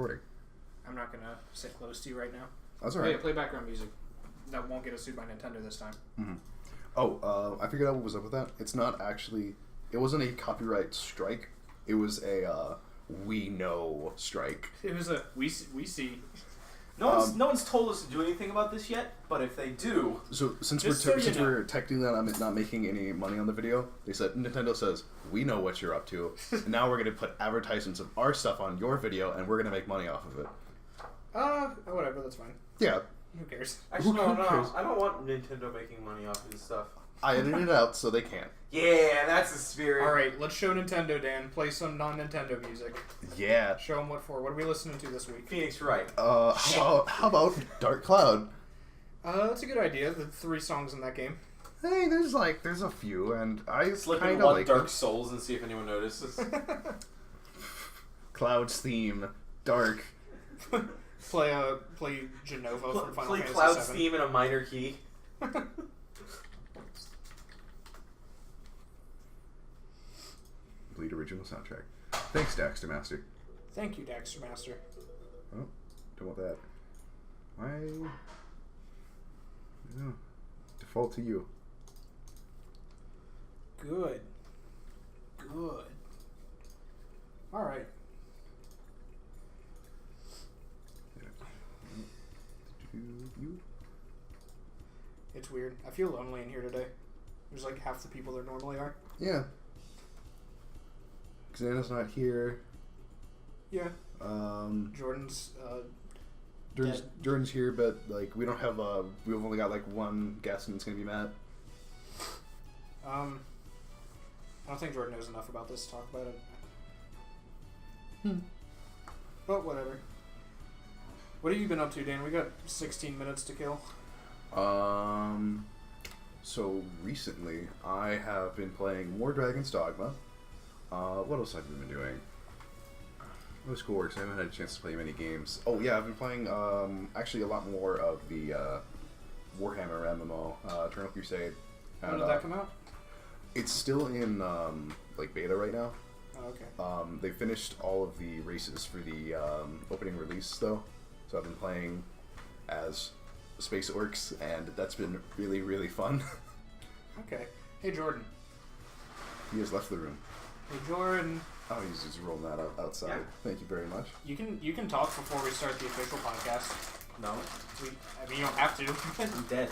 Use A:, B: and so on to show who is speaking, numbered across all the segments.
A: Recording.
B: I'm not gonna sit close to you right now.
A: That's alright.
B: Yeah, play background music. That won't get us sued by Nintendo this time.
A: Mm-hmm. Oh, I figured out what was up with that. It's not actually. It wasn't a copyright strike. It was a we know strike.
B: It was a we see.
C: No one's told us to do anything about this yet, but if they do...
A: So since
B: Just
A: we're detecting that I'm not making any money on the video, they said, Nintendo says, we know what you're up to, and now we're going to put advertisements of our stuff on your video, and we're going to make money off of it.
B: Whatever, that's fine.
A: Yeah.
B: Who cares?
C: Actually,
A: Who
C: no.
A: cares?
C: I don't want Nintendo making money off his stuff.
A: I edited it out so they can't.
C: Yeah, that's the spirit.
B: Alright, let's show Nintendo, Dan. Play some non-Nintendo music.
A: Yeah.
B: Show them what for. What are we listening to this week?
C: Phoenix Wright.
A: How about Dark Cloud?
B: That's a good idea. The 3 songs in that game.
A: Hey, there's a few, and I
C: Slip
A: kind
C: in
A: of
C: one
A: like
C: Dark Souls and see if anyone notices.
A: Cloud's theme, Dark.
B: play Jenova from Final
C: Play
B: Fantasy
C: Cloud's
B: VII.
C: theme in a minor key.
A: Complete original soundtrack. Thanks, Daxter Master.
B: Thank you, Daxter Master.
A: Oh, don't want that. Why? No. Default to you.
B: Good. Alright.
A: You?
B: It's weird. I feel lonely in here today. There's like half the people there normally are.
A: Yeah. Xana's not here.
B: Yeah. Jordan's
A: Jordan's here, but like we don't have we've only got like one guest, and it's gonna be Matt.
B: I don't think Jordan knows enough about this to talk about it. But whatever. What have you been up to, Dan? We got 16 minutes to kill.
A: So recently I have been playing more Dragon's Dogma. What else have I been doing? Oh, schoolwork, so I haven't had a chance to play many games. Oh yeah, I've been playing actually a lot more of the Warhammer MMO, Eternal Crusade.
B: When did that come out?
A: It's still in like beta right now.
B: Oh, okay.
A: They finished all of the races for the opening release though, so I've been playing as Space Orcs, and that's been really, really fun.
B: Okay. Hey, Jordan.
A: He has left the room.
B: Hey, Jordan.
A: Oh, he's just rolling that outside.
C: Yeah.
A: Thank you very much.
B: You can talk before we start the official podcast.
C: No.
B: You don't have to.
C: I'm dead.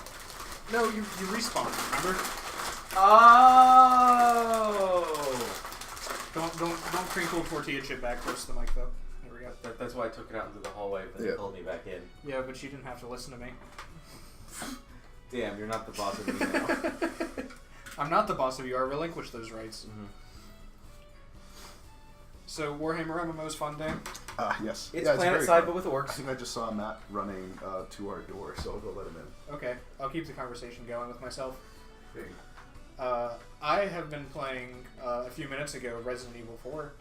B: No, you respawn. Remember?
C: Oh!
B: Don't crinkle tortilla chip back close to the mic though. There we go.
C: That's why I took it out into the hallway, but they pulled me back in.
B: Yeah, but you didn't have to listen to me.
C: Damn, you're not the boss of me now.
B: I'm not the boss of you. I relinquish those rights.
C: Mm-hmm.
B: So Warhammer MMO is fun, Dan.
A: Yes.
C: It's
A: very
C: Planet Side,
A: fun.
C: but with
A: I
C: orcs.
A: think I just saw Matt running to our door, so I'll go let him in.
B: Okay, I'll keep the conversation going with myself.
A: Hey.
B: I have been playing a few minutes ago Resident Evil 4.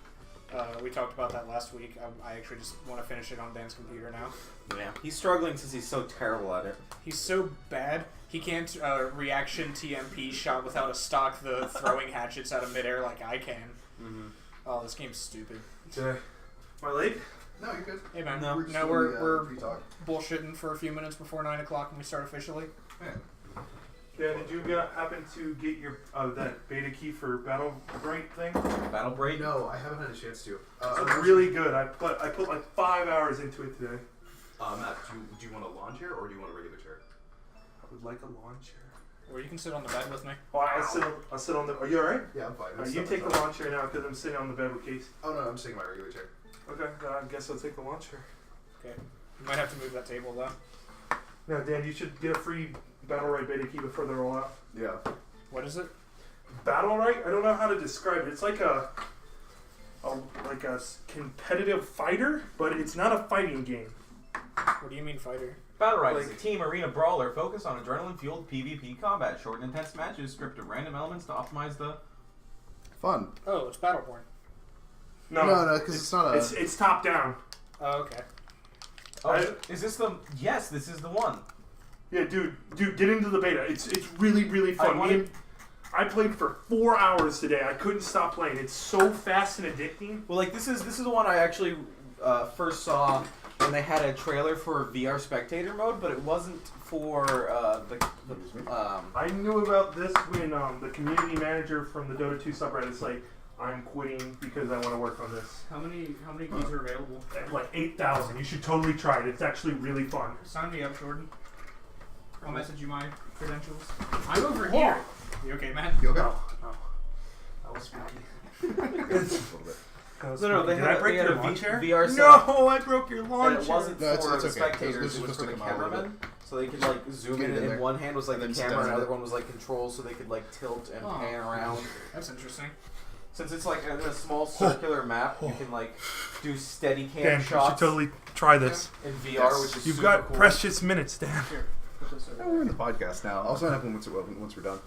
B: We talked about that last week. I actually just want to finish it on Dan's computer now.
C: Yeah. He's struggling since he's so terrible at it.
B: He's so bad, he can't reaction TMP shot without a stock the throwing hatchets out of midair like I can.
C: Mm-hmm.
B: Oh, this game's stupid.
C: Am I late?
A: No, you're good.
B: Hey man,
C: No,
B: we're
A: pre-talk.
B: bullshitting for a few minutes before 9 o'clock when we start officially.
A: Man.
D: Yeah, did you happen to get your that beta key for Battle Bright thing?
C: Battle Braid?
A: No, I haven't had a chance to.
D: It's really good. I put like 5 hours into it today.
A: Matt, do you want a lawn chair or do you want a regular chair?
D: I would like a lawn chair.
B: Or you can sit on the bed with me.
D: Oh, I'll sit on the. Are you alright?
A: Yeah, I'm fine.
D: You take the lawn chair now because I'm sitting on the bed with Casey.
A: Oh no, I'm just taking my regular chair.
D: Okay, then I guess I'll take the lawn chair.
B: Okay. You might have to move that table though.
D: Now, Dan, you should get a free Battle Right beta key before they roll out.
A: Yeah.
B: What is it?
D: Battle Right? I don't know how to describe it. It's like a competitive fighter, but it's not a fighting game.
B: What do you mean fighter?
C: Battle Ride is a team arena brawler focused on adrenaline-fueled PvP combat. Short and intense matches stripped of random elements to optimize the...
A: Fun.
B: Oh, it's Battleborn.
A: No, because it's not a...
D: It's top down.
B: Oh, okay.
C: Oh, is this the... Yes, this is the one.
D: Yeah, dude, get into the beta. It's really, really fun. I played for 4 hours today. I couldn't stop playing. It's so fast and addicting.
C: Well, like, this is the one I actually first saw when they had a trailer for VR spectator mode, but it wasn't for
D: I knew about this when the community manager from the Dota 2 subreddit's like, I'm quitting because I want to work on this.
B: How many keys are available?
D: Like 8,000. You should totally try it. It's actually really fun.
B: Sign me up, Jordan. I'll message you my credentials. I'm over here. You okay, Matt?
A: You okay?
D: No. That was spooky.
A: A little bit.
C: No, they
D: Did
C: had
D: I break
C: they had
D: your
C: a
D: lawn chair?
C: VR set.
D: No, I broke your lawn
C: And it
D: chair.
C: wasn't
A: No,
C: for
A: it's
C: the
A: okay.
C: spectators,
A: Let's
C: it was
A: just
C: for the
A: take 'em out a little
C: cameramen. So they could like zoom
A: Get
C: in,
A: it in
C: and
A: there.
C: one hand was like
A: And
C: the
A: then sit
C: camera, and
A: down
C: the
A: with
C: other
A: it.
C: one was like controls, so they could like tilt and
B: Oh.
C: pan around.
B: That's interesting.
C: Since it's like in a small circular map, you can like do steady cam
D: Dan, you should
C: shots
D: totally try this.
C: in VR,
A: Yes.
C: which is
D: You've
C: super
D: got
C: cool.
D: precious minutes, Dan.
B: Here, put this over
A: Oh, we're in the podcast now. I'll sign up once we're done.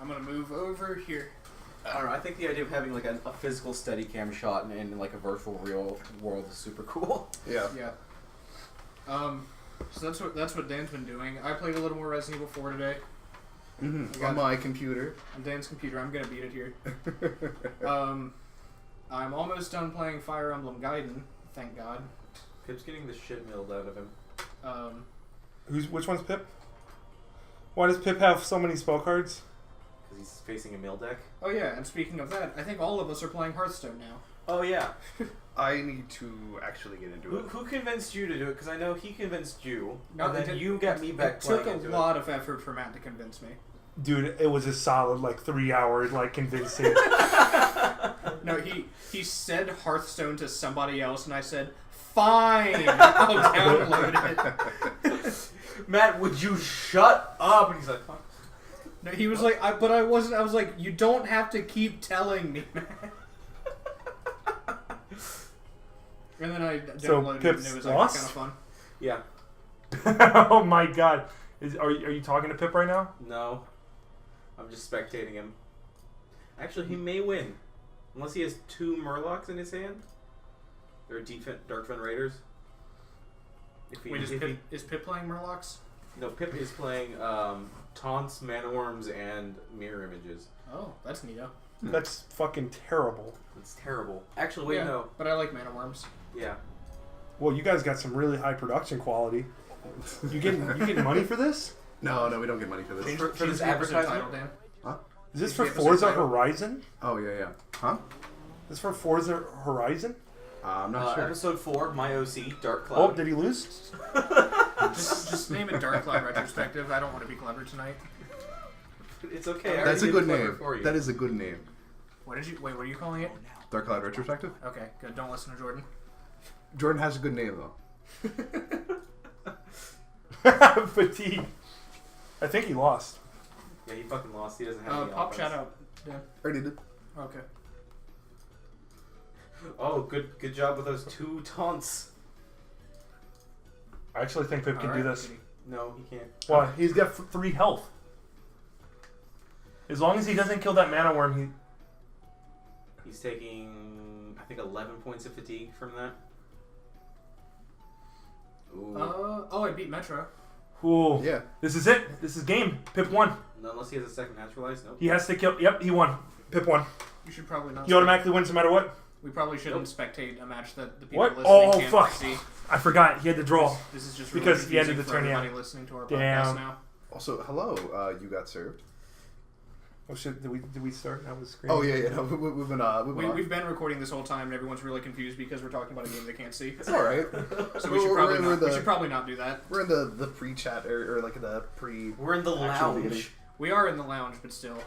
B: I'm gonna move over here.
C: I don't know. I think the idea of having like a physical steady cam shot in like a virtual real world is super cool.
A: Yeah.
B: Yeah. So that's what Dan's been doing. I played a little more Resident Evil 4 today
A: Mm-hmm. On my computer.
B: on Dan's computer. I'm gonna beat it here. I'm almost done playing Fire Emblem Gaiden. Thank God.
C: Pip's getting the shit milled out of him.
D: Which one's Pip? Why does Pip have so many spell cards?
C: Because he's facing a mill deck.
B: Oh yeah, and speaking of that, I think all of us are playing Hearthstone now.
C: Oh yeah.
A: I need to actually get into it.
C: Who convinced you to do it? Because I know he convinced you,
B: No,
C: and
B: it
C: then
B: did-
C: you got me back
B: It took
C: playing
B: a
C: into
B: lot of effort for Matt to convince me.
D: Dude, it was a solid like 3 hours, like convincing.
B: No, he said Hearthstone to somebody else, and I said, "Fine, I'll download it."
C: Matt, would you shut up? And he's like, huh?
B: No, he was like, I wasn't. I was like, you don't have to keep telling me, man. And then I
D: So,
B: downloaded it,
D: Pip's
B: and it was
D: lost?
B: kind of fun.
C: Yeah.
D: Oh my god. Are you talking to Pip right now?
C: No. I'm just spectating him. Actually, he may win. Unless he has 2 Murlocs in his hand. They're Darkfen Raiders. If he,
B: Wait,
C: if he,
B: is Pip playing Murlocs?
C: no, Pip is playing Taunts, Manworms, and Mirror Images.
B: Oh, that's neato.
D: That's fucking terrible.
C: It's terrible. Actually, wait,
B: Yeah,
C: no.
B: but I like Mana Worms.
C: Yeah.
D: Well, you guys got some really high production quality. You getting money for this?
A: No, we don't get money for this.
B: Change,
C: For
B: change
C: this
B: the episode
C: advertisement?
B: title, Dan.
D: Is this
B: Is
D: for
B: the episode
D: Forza
B: title?
D: Horizon?
A: Oh, yeah. Huh?
D: Is this for Forza Horizon?
A: I'm not sure.
C: Episode 4, My OC, Dark
D: Oh,
C: Cloud.
D: did he lose?
B: Just name it Dark Cloud Retrospective. I don't want to be clever tonight.
C: It's okay. I
A: That's a
C: already
A: good
C: did clever
A: name.
C: For you.
A: That is a good name.
B: What are you calling it?
A: Dark Cloud Retrospective?
B: Okay, good. Don't listen to Jordan.
A: Jordan has a good name, though.
D: Fatigue. I think he lost.
C: Yeah, he fucking lost. He doesn't have any
B: Pop
C: offense.
B: shout out, Dan.
A: Already did.
B: Okay.
C: Oh, good job with those 2 taunts.
D: I actually think Pip can do
B: Alright,
D: this.
B: goody.
C: No, he can't.
D: Well, he's got 3 health. As long as he doesn't kill that mana worm,
C: He's taking, I think, 11 points of fatigue from that. Ooh.
B: I beat Metro.
D: Ooh.
A: Yeah.
D: This is it. This is game. Pip won.
C: Unless he has a second naturalized. Nope.
D: He has to kill. Yep, he won. Pip won.
B: You should probably not.
D: He automatically wins no matter what.
B: We probably shouldn't spectate a match that the people
D: What?
B: listening
D: Oh,
B: can't
D: fuck.
B: see.
D: I I had to draw.
B: This is just
D: Because
B: really
D: he ended
B: confusing
D: the
B: for
D: turn, yeah.
B: everybody listening to our
D: Damn.
B: podcast now.
A: Also, hello. You got served.
D: Oh shit! Did we start? I was screaming.
A: Oh, yeah. No, we've been on.
B: We've been recording this whole time, and everyone's really confused because we're talking about a game they can't see.
A: It's all right.
B: So we should probably not do that.
A: We're in the pre-chat or like the pre.
C: We're in the
A: Actual beginning.
C: lounge.
B: We are in the lounge, but still.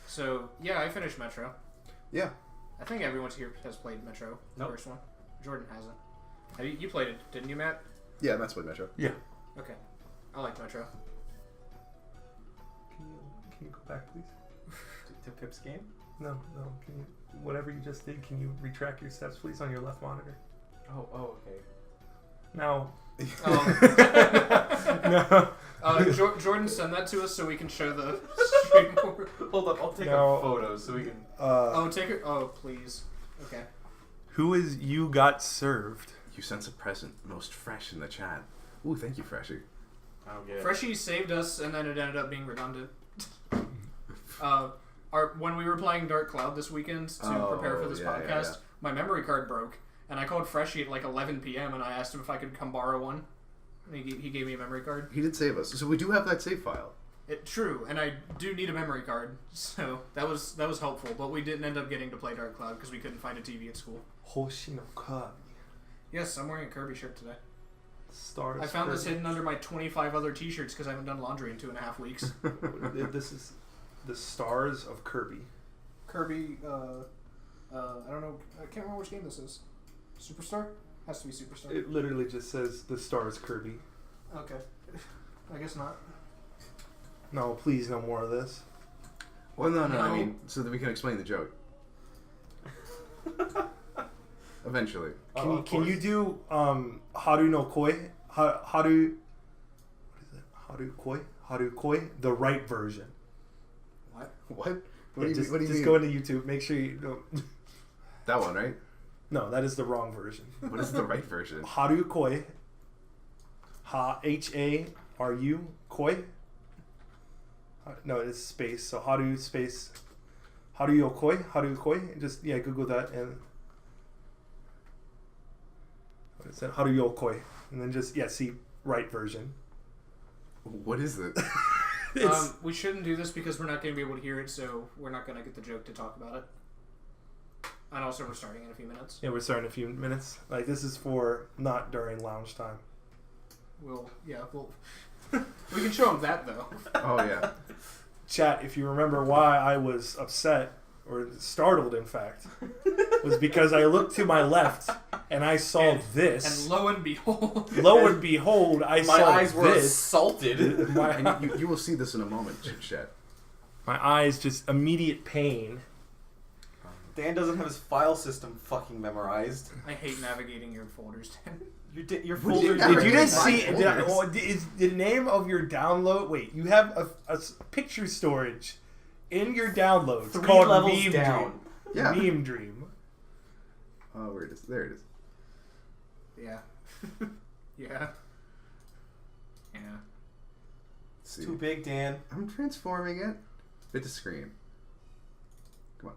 B: So yeah, I finished Metro.
A: Yeah.
B: I think everyone's here has played Metro. The
C: Nope.
B: first one. Jordan hasn't. You played it, didn't you, Matt?
A: Yeah, that's what Metro.
D: Yeah.
B: Okay. I like Metro.
D: Can you go back, please?
C: To Pip's game?
D: No. Can you? Whatever you just did, can you retract your steps, please, on your left monitor?
C: Oh, okay.
D: No.
B: Um,
D: No.
B: Jordan, send that to us so we can show the stream.
C: Hold up, I'll take
D: No.
C: a photo so we can.
B: Take it. Oh, please. Okay.
D: Who is you got served?
A: You sense a present, most fresh in the chat. Ooh, thank you, Freshie.
C: I don't get it.
B: Freshie saved us, and then it ended up being redundant. When we were playing Dark Cloud this weekend to prepare for this
A: yeah,
B: podcast,
A: yeah.
B: my memory card broke, And I called Freshie at like 11 p.m. and I asked him if I could come borrow one. And he gave me a memory card.
A: He did save us, so we do have that save file.
B: True, and I do need a memory card, so that was helpful. But we didn't end up getting to play Dark Cloud because we couldn't find a TV at school.
E: Hoshino Kirby.
B: Yes, I'm wearing a Kirby shirt today.
E: Stars.
B: I found this
E: Kirby.
B: hidden under my 25 other T-shirts because I haven't done laundry in 2.5 weeks.
E: This is the Stars of Kirby.
B: Kirby, I don't know, I can't remember which game this is. Superstar? Has to be Superstar.
E: It literally just says the Stars Kirby.
B: Okay. I guess not.
E: No, please, no more of this.
A: Well, no, I
B: No.
A: mean, so that we can explain the joke. Eventually.
E: Can you do Haru no Koi? Haru. What is it? Haru Koi? Haru Koi? The right version.
B: What?
A: What?
E: Yeah,
A: What do you
E: just
A: mean?
E: go into YouTube. Make sure you don't.
A: That one, right?
E: No, that is the wrong version.
A: What is the right version?
E: Haru Koi. Haru Koi. No, it's space. So Haru space. Haru Yokoi. Haru Koi. Just Google that and. What is that? Haru Yokoi, and then just see right version.
A: What is it?
E: It's
B: We shouldn't do this because we're not going to be able to hear it, so we're not going to get the joke to talk about it. And also, we're starting in a few minutes.
E: we're starting in a few minutes. Like this is for not during lounge time.
B: We'll we can show them that though.
A: Oh, yeah.
E: Chat, if you remember why I was upset or startled, in fact, was because I looked to my left and I saw this.
B: And lo and behold,
E: Lo and behold, I
C: My
E: saw
C: eyes were
E: this.
C: assaulted.
E: My,
A: And you will see this in a moment, Chat.
E: my eyes just immediate pain.
C: Dan doesn't have his file system fucking memorized.
B: I hate navigating your folders, Dan.
C: Your
A: What do you
C: folder.
A: got?
E: Did you just
A: My
E: see?
A: folders.
E: Is the name of your download? Wait, you have a picture storage in your downloads
C: 3
E: called
C: levels
E: Meme
C: down.
E: Dream.
A: Yeah.
E: Meme Dream.
A: Oh, where it is. There it is.
B: Yeah. Yeah. Yeah.
A: Let's see.
C: Too big, Dan.
A: I'm transforming it. Bit to screen. Come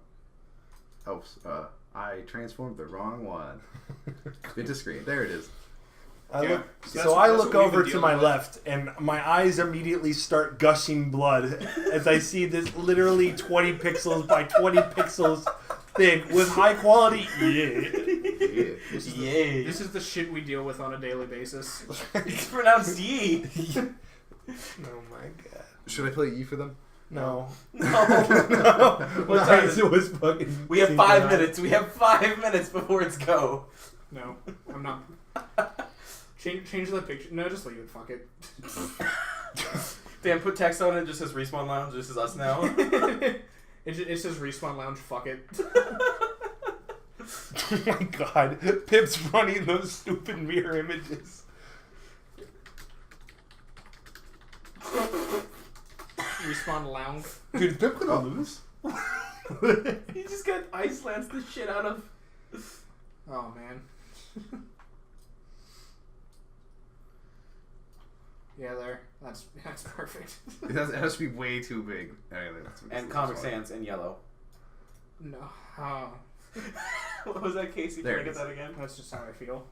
A: on. Oh, I transformed the wrong one. Bit to screen. There it is.
E: I
B: Yeah.
E: look,
B: So
E: so
B: that's
E: I
B: what
E: look
B: we've
E: over
B: been
E: to my
B: dealing with.
E: left, and my eyes immediately start gushing blood as I see this literally 20 pixels by 20 pixels thing with high quality. Yeah.
A: Yeah.
C: Yay.
B: This is the shit we deal with on a daily basis.
C: It's pronounced ye.
E: Oh my god.
A: Should I play E for them?
E: No.
C: No.
E: My eyes was fucking.
C: We have 5 minutes. We have 5 minutes before it's go.
B: No, I'm not. Change the picture. No, just leave it. Fuck it.
C: Dan, put text on it. It just says Respawn Lounge. This is us now.
B: It says Respawn Lounge. Fuck it.
E: Oh my god. Pip's running those stupid mirror images.
B: Respawn Lounge.
A: Dude, is Pip gonna lose?
C: He just got Icelands the shit out of.
B: Oh man. Yeah, there. That's perfect.
A: It has to be way too big. Anyway, that's
C: And Comic Sans in yellow.
B: No. Oh,
C: What was that, Casey?
A: There
C: Can I
A: it
C: get
A: is.
C: that again?
B: that's just how I feel.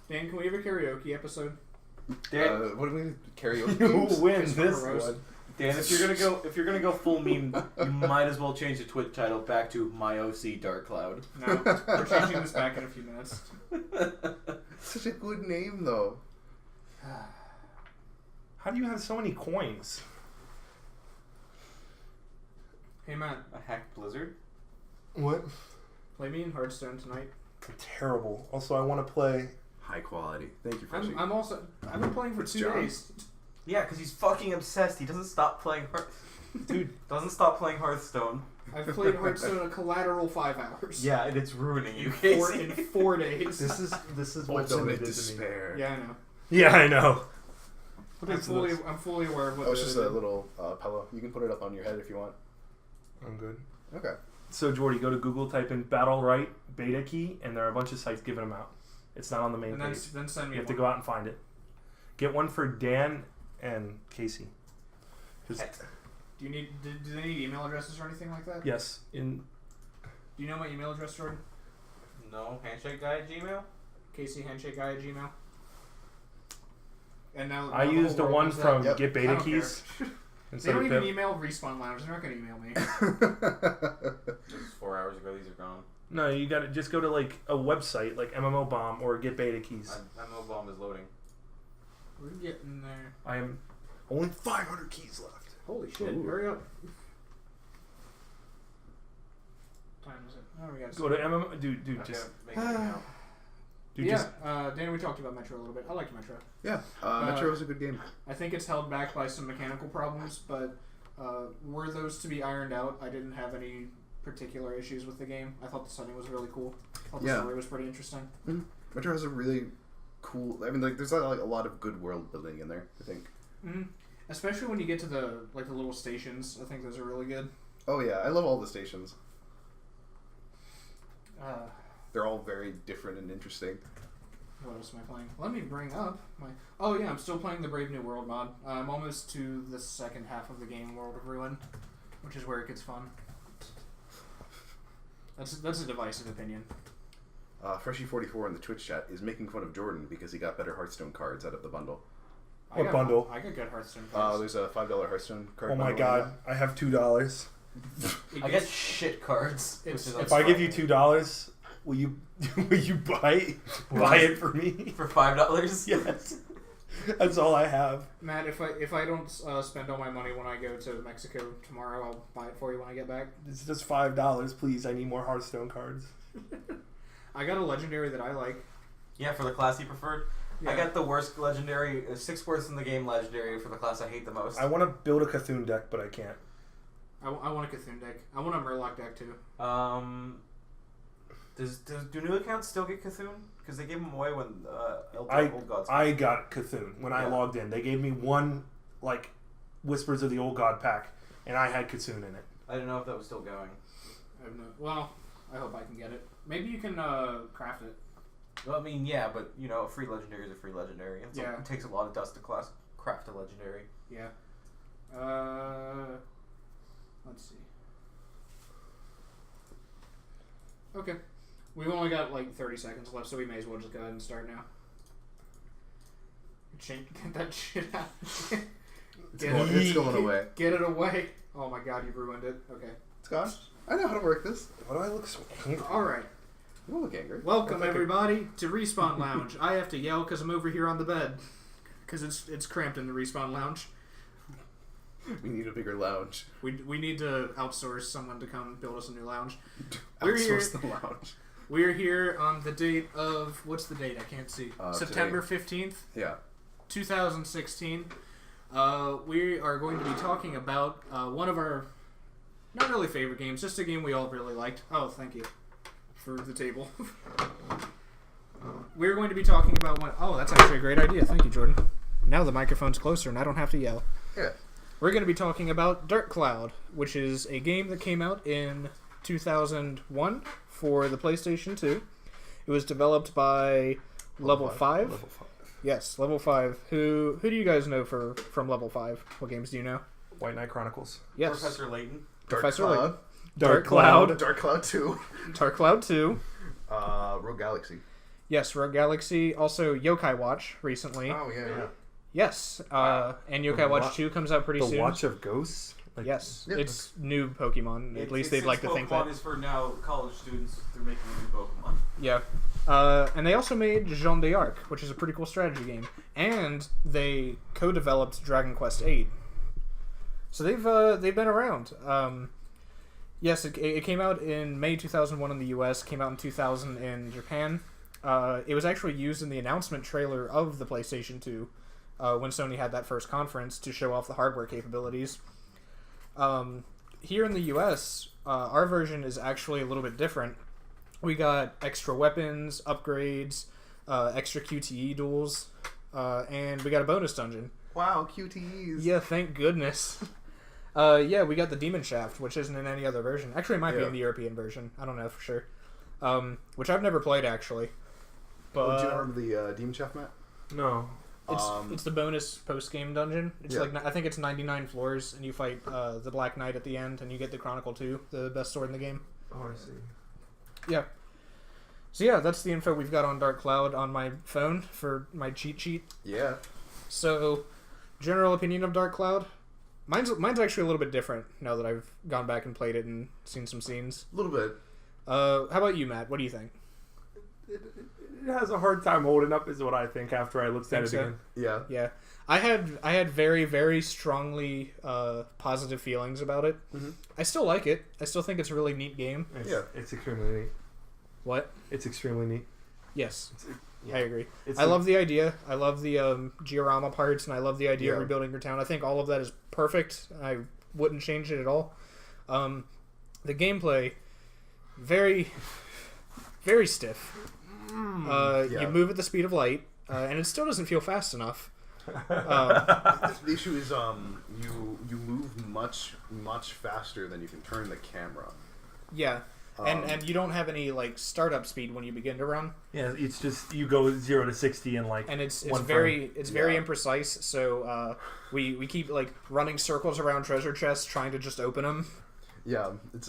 B: Dan, can we have a karaoke episode?
C: Dan,
A: what do we karaoke?
E: Who
A: games?
E: wins
B: It's
E: this
B: gross.
E: one?
C: Dan, if you're gonna go full meme, you might as well change the Twitch title back to My OC Dark Cloud.
B: No, we're changing this back in a few minutes.
A: Such a good name, though.
E: How do you have so many coins?
B: Hey Matt,
C: A hacked Blizzard.
E: What?
B: play me in Hearthstone tonight.
E: Terrible. Also, I want to play.
A: High quality. Thank you for watching.
B: I've been playing for
A: It's
B: 2
A: John.
B: days.
C: Yeah, because he's fucking obsessed. He doesn't stop playing
E: Dude,
C: Doesn't stop playing Hearthstone.
B: I've played Hearthstone a collateral 5 hours.
C: Yeah, and it's ruining you,
B: In
C: Casey.
B: 4 days.
E: this is what
A: Ultimate
E: Simba did to me.
A: despair.
B: Yeah, I know.
E: Yeah, I know. What
B: I'm
E: is this?
B: fully aware of what
A: Oh, it's
B: Dota
A: just
B: did.
A: a little pillow. You can put it up on your head if you want.
E: I'm good.
A: Okay.
E: So, Jordy, go to Google, type in Battle Right beta key, and there are a bunch of sites giving them out. It's not on the main
B: And
E: page.
B: then send me
E: You have to
B: one.
E: go out and find it. Get one for Dan and Casey. 'Cause-
B: Do they need email addresses or anything like that?
E: yes, in
B: Do you know my email address, Jordan?
C: No, handshake guy at Gmail?
B: Casey Handshake Guy at Gmail. And now
E: I
B: now
E: used the
B: whole world
E: one
B: knows that.
E: from
A: Yep.
E: Get
B: I
E: Beta
B: don't
E: Keys.
B: They
E: Instead
B: don't
E: of
B: even
E: Pip.
B: email Respawn Lounge. They're not going to email me.
C: This is 4 hours ago. These are gone.
E: No, you got to just go to like a website like MMO Bomb or Get Beta Keys.
C: My bomb is loading.
B: We're getting there.
E: I am only 500 keys left.
B: Holy shit!
A: Ooh.
B: Hurry up. Time is it? Oh, we got.
E: Go to MMO, dude.
C: I'm
E: Just
C: gonna make an account.
E: dude,
B: Yeah,
E: just
B: Dan, we talked about Metro a little bit. I liked Metro.
A: Yeah, Metro was a good game.
B: I think it's held back by some mechanical problems, but were those to be ironed out, I didn't have any particular issues with the game. I thought the setting was really cool. I thought the
A: Yeah.
B: story was pretty interesting.
A: Metro has a really cool. I mean, like, there's like a lot of good world building in there. I think.
B: Mm-hmm. Especially when you get to the little stations. I think those are really good.
A: Oh yeah, I love all the stations.
B: Uh,
A: They're all very different and interesting.
B: What else am I playing? Let me bring up my. Oh yeah, I'm still playing the Brave New World mod. I'm almost to the second half of the game, World of Ruin, which is where it gets fun. That's a divisive opinion.
A: Freshie44 in the Twitch chat is making fun of Jordan because he got better Hearthstone cards out of the bundle.
E: What bundle?
B: I got good Hearthstone cards.
A: There's a $5 Hearthstone card.
E: oh my
A: bundle
E: god, I have $2.
C: I get shit cards.
B: It's-
C: which is
E: If I give you $2, will you buy it for me?
C: for $5.
E: Yes. That's all I have.
B: Matt, if I don't spend all my money when I go to Mexico tomorrow, I'll buy it for you when I get back.
E: It's just $5, please. I need more Hearthstone cards.
B: I got a legendary that I like.
C: Yeah, for the class you preferred.
B: Yeah.
C: I got the worst legendary, 6th worst in the game legendary for the class I hate the most.
E: I want to build a Cthulhu deck, but I can't.
B: I want a Cthulhu deck. I want a Murloc deck too.
C: Do new accounts still get Cthulhu? Because they gave them away when Old Gods.
E: I got Cthulhu when I
C: Yeah.
E: logged in. They gave me one, like, Whispers of the Old God pack, and I had Cthulhu in it.
C: I didn't know if that was still going.
B: I have no. Well, I hope I can get it. Maybe you can craft it.
C: Well, I mean, yeah, but you know, a free legendary is a free legendary. It's
B: Yeah.
C: it takes a lot of dust to craft a legendary.
B: Yeah. Let's see. Okay. We've only got like 30 seconds left, so we may as well just go ahead and start now. Get that shit out.
A: It's going away.
B: Get it away. Oh my god, you ruined it. Okay.
A: It's gone. I know how to work this.
E: Why do I look so angry?
B: Alright.
A: You don't look angry.
B: Welcome everybody to Respawn Lounge. I have to yell because I'm over here on the bed. Because it's cramped in the Respawn Lounge.
A: We need a bigger lounge.
B: We need to outsource someone to come build us a new lounge. We're here.
A: Outsource the lounge.
B: We're here on the date of... What's the date? I can't see. September 15th,
A: Yeah.
B: 2016. We are going to be talking about one of our... Not really favorite games, just a game we all really liked. Oh, thank you for the table. We're going to be talking about one... Oh, that's actually a great idea. Thank you, Jordan. Now the microphone's closer and I don't have to yell.
A: Yeah.
B: We're going to be talking about Dark Cloud, which is a game that came out in 2001 for the PlayStation 2. It was developed by Level 5.
E: Level 5.
B: Yes, Level 5. Who do you guys know from Level 5? What games do you know?
E: White Knight Chronicles.
B: Yes.
C: Professor Layton.
B: Professor
A: Dark
B: Layton.
A: Cloud.
B: Dark Cloud.
A: Dark Cloud 2.
B: Dark Cloud 2.
A: Rogue Galaxy.
B: Yes, Rogue Galaxy. Also, Yokai Watch recently.
A: Oh, yeah.
B: Yes. And Yokai Watch 2 comes out pretty
E: The
B: soon.
E: Watch of Ghosts? Like,
B: Yes.
A: Yep.
B: It's new Pokemon. At least they'd like to think that.
C: Pokemon is for now college students. They're making a new Pokemon.
B: Yeah. And they also made Jeanne d'Arc, which is a pretty cool strategy game. And they co-developed Dragon Quest VIII. So they've been around. Yes, it came out in May 2001 in the US, came out in 2000 in Japan. It was actually used in the announcement trailer of the PlayStation 2 when Sony had that first conference to show off the hardware capabilities. Here in the US, our version is actually a little bit different. We got extra weapons, upgrades, extra QTE duels, and we got a bonus dungeon.
A: Wow, QTEs.
B: Yeah, thank goodness. Yeah, we got the Demon Shaft, which isn't in any other version. Actually, it might be in the European version. I don't know for sure. Which I've never played, actually. But
A: Do you remember the Demon Shaft, Matt?
E: No.
B: it's the bonus post-game dungeon. It's
A: Yeah.
B: I think it's 99 floors, and you fight the Black Knight at the end, and you get the Chronicle 2, the best sword in the game.
E: Oh, I see.
B: Yeah. So yeah, that's the info we've got on Dark Cloud on my phone for my cheat sheet.
A: Yeah.
B: So, general opinion of Dark Cloud? Mine's actually a little bit different now that I've gone back and played it and seen some scenes.
A: A little bit.
B: How about you, Matt? What do you think?
E: It has a hard time holding up, is what I think after I looked at it
B: so?
E: again.
A: Yeah.
B: Yeah, I had very, very strongly positive feelings about it.
A: Mhm.
B: I still like it. I still think it's a really neat game.
A: Yeah.
E: It's extremely neat.
B: What?
E: It's extremely neat.
B: Yes,
E: Yeah.
B: I agree.
E: It's
B: I love the idea. I love the Giorama parts, and I love the idea of
A: Yeah.
B: rebuilding your town. I think all of that is perfect. I wouldn't change it at all. The gameplay, very, very stiff.
A: Yeah.
B: You move at the speed of light, and it still doesn't feel fast enough.
A: The issue is you move much faster than you can turn the camera.
B: Yeah, and you don't have any like startup speed when you begin to run,
E: Yeah, it's just you go 0 to 60 in like
B: and it's
E: one
B: very
E: frame.
B: very
A: Yeah.
B: imprecise. So we keep like running circles around treasure chests trying to just open them.
A: Yeah, it's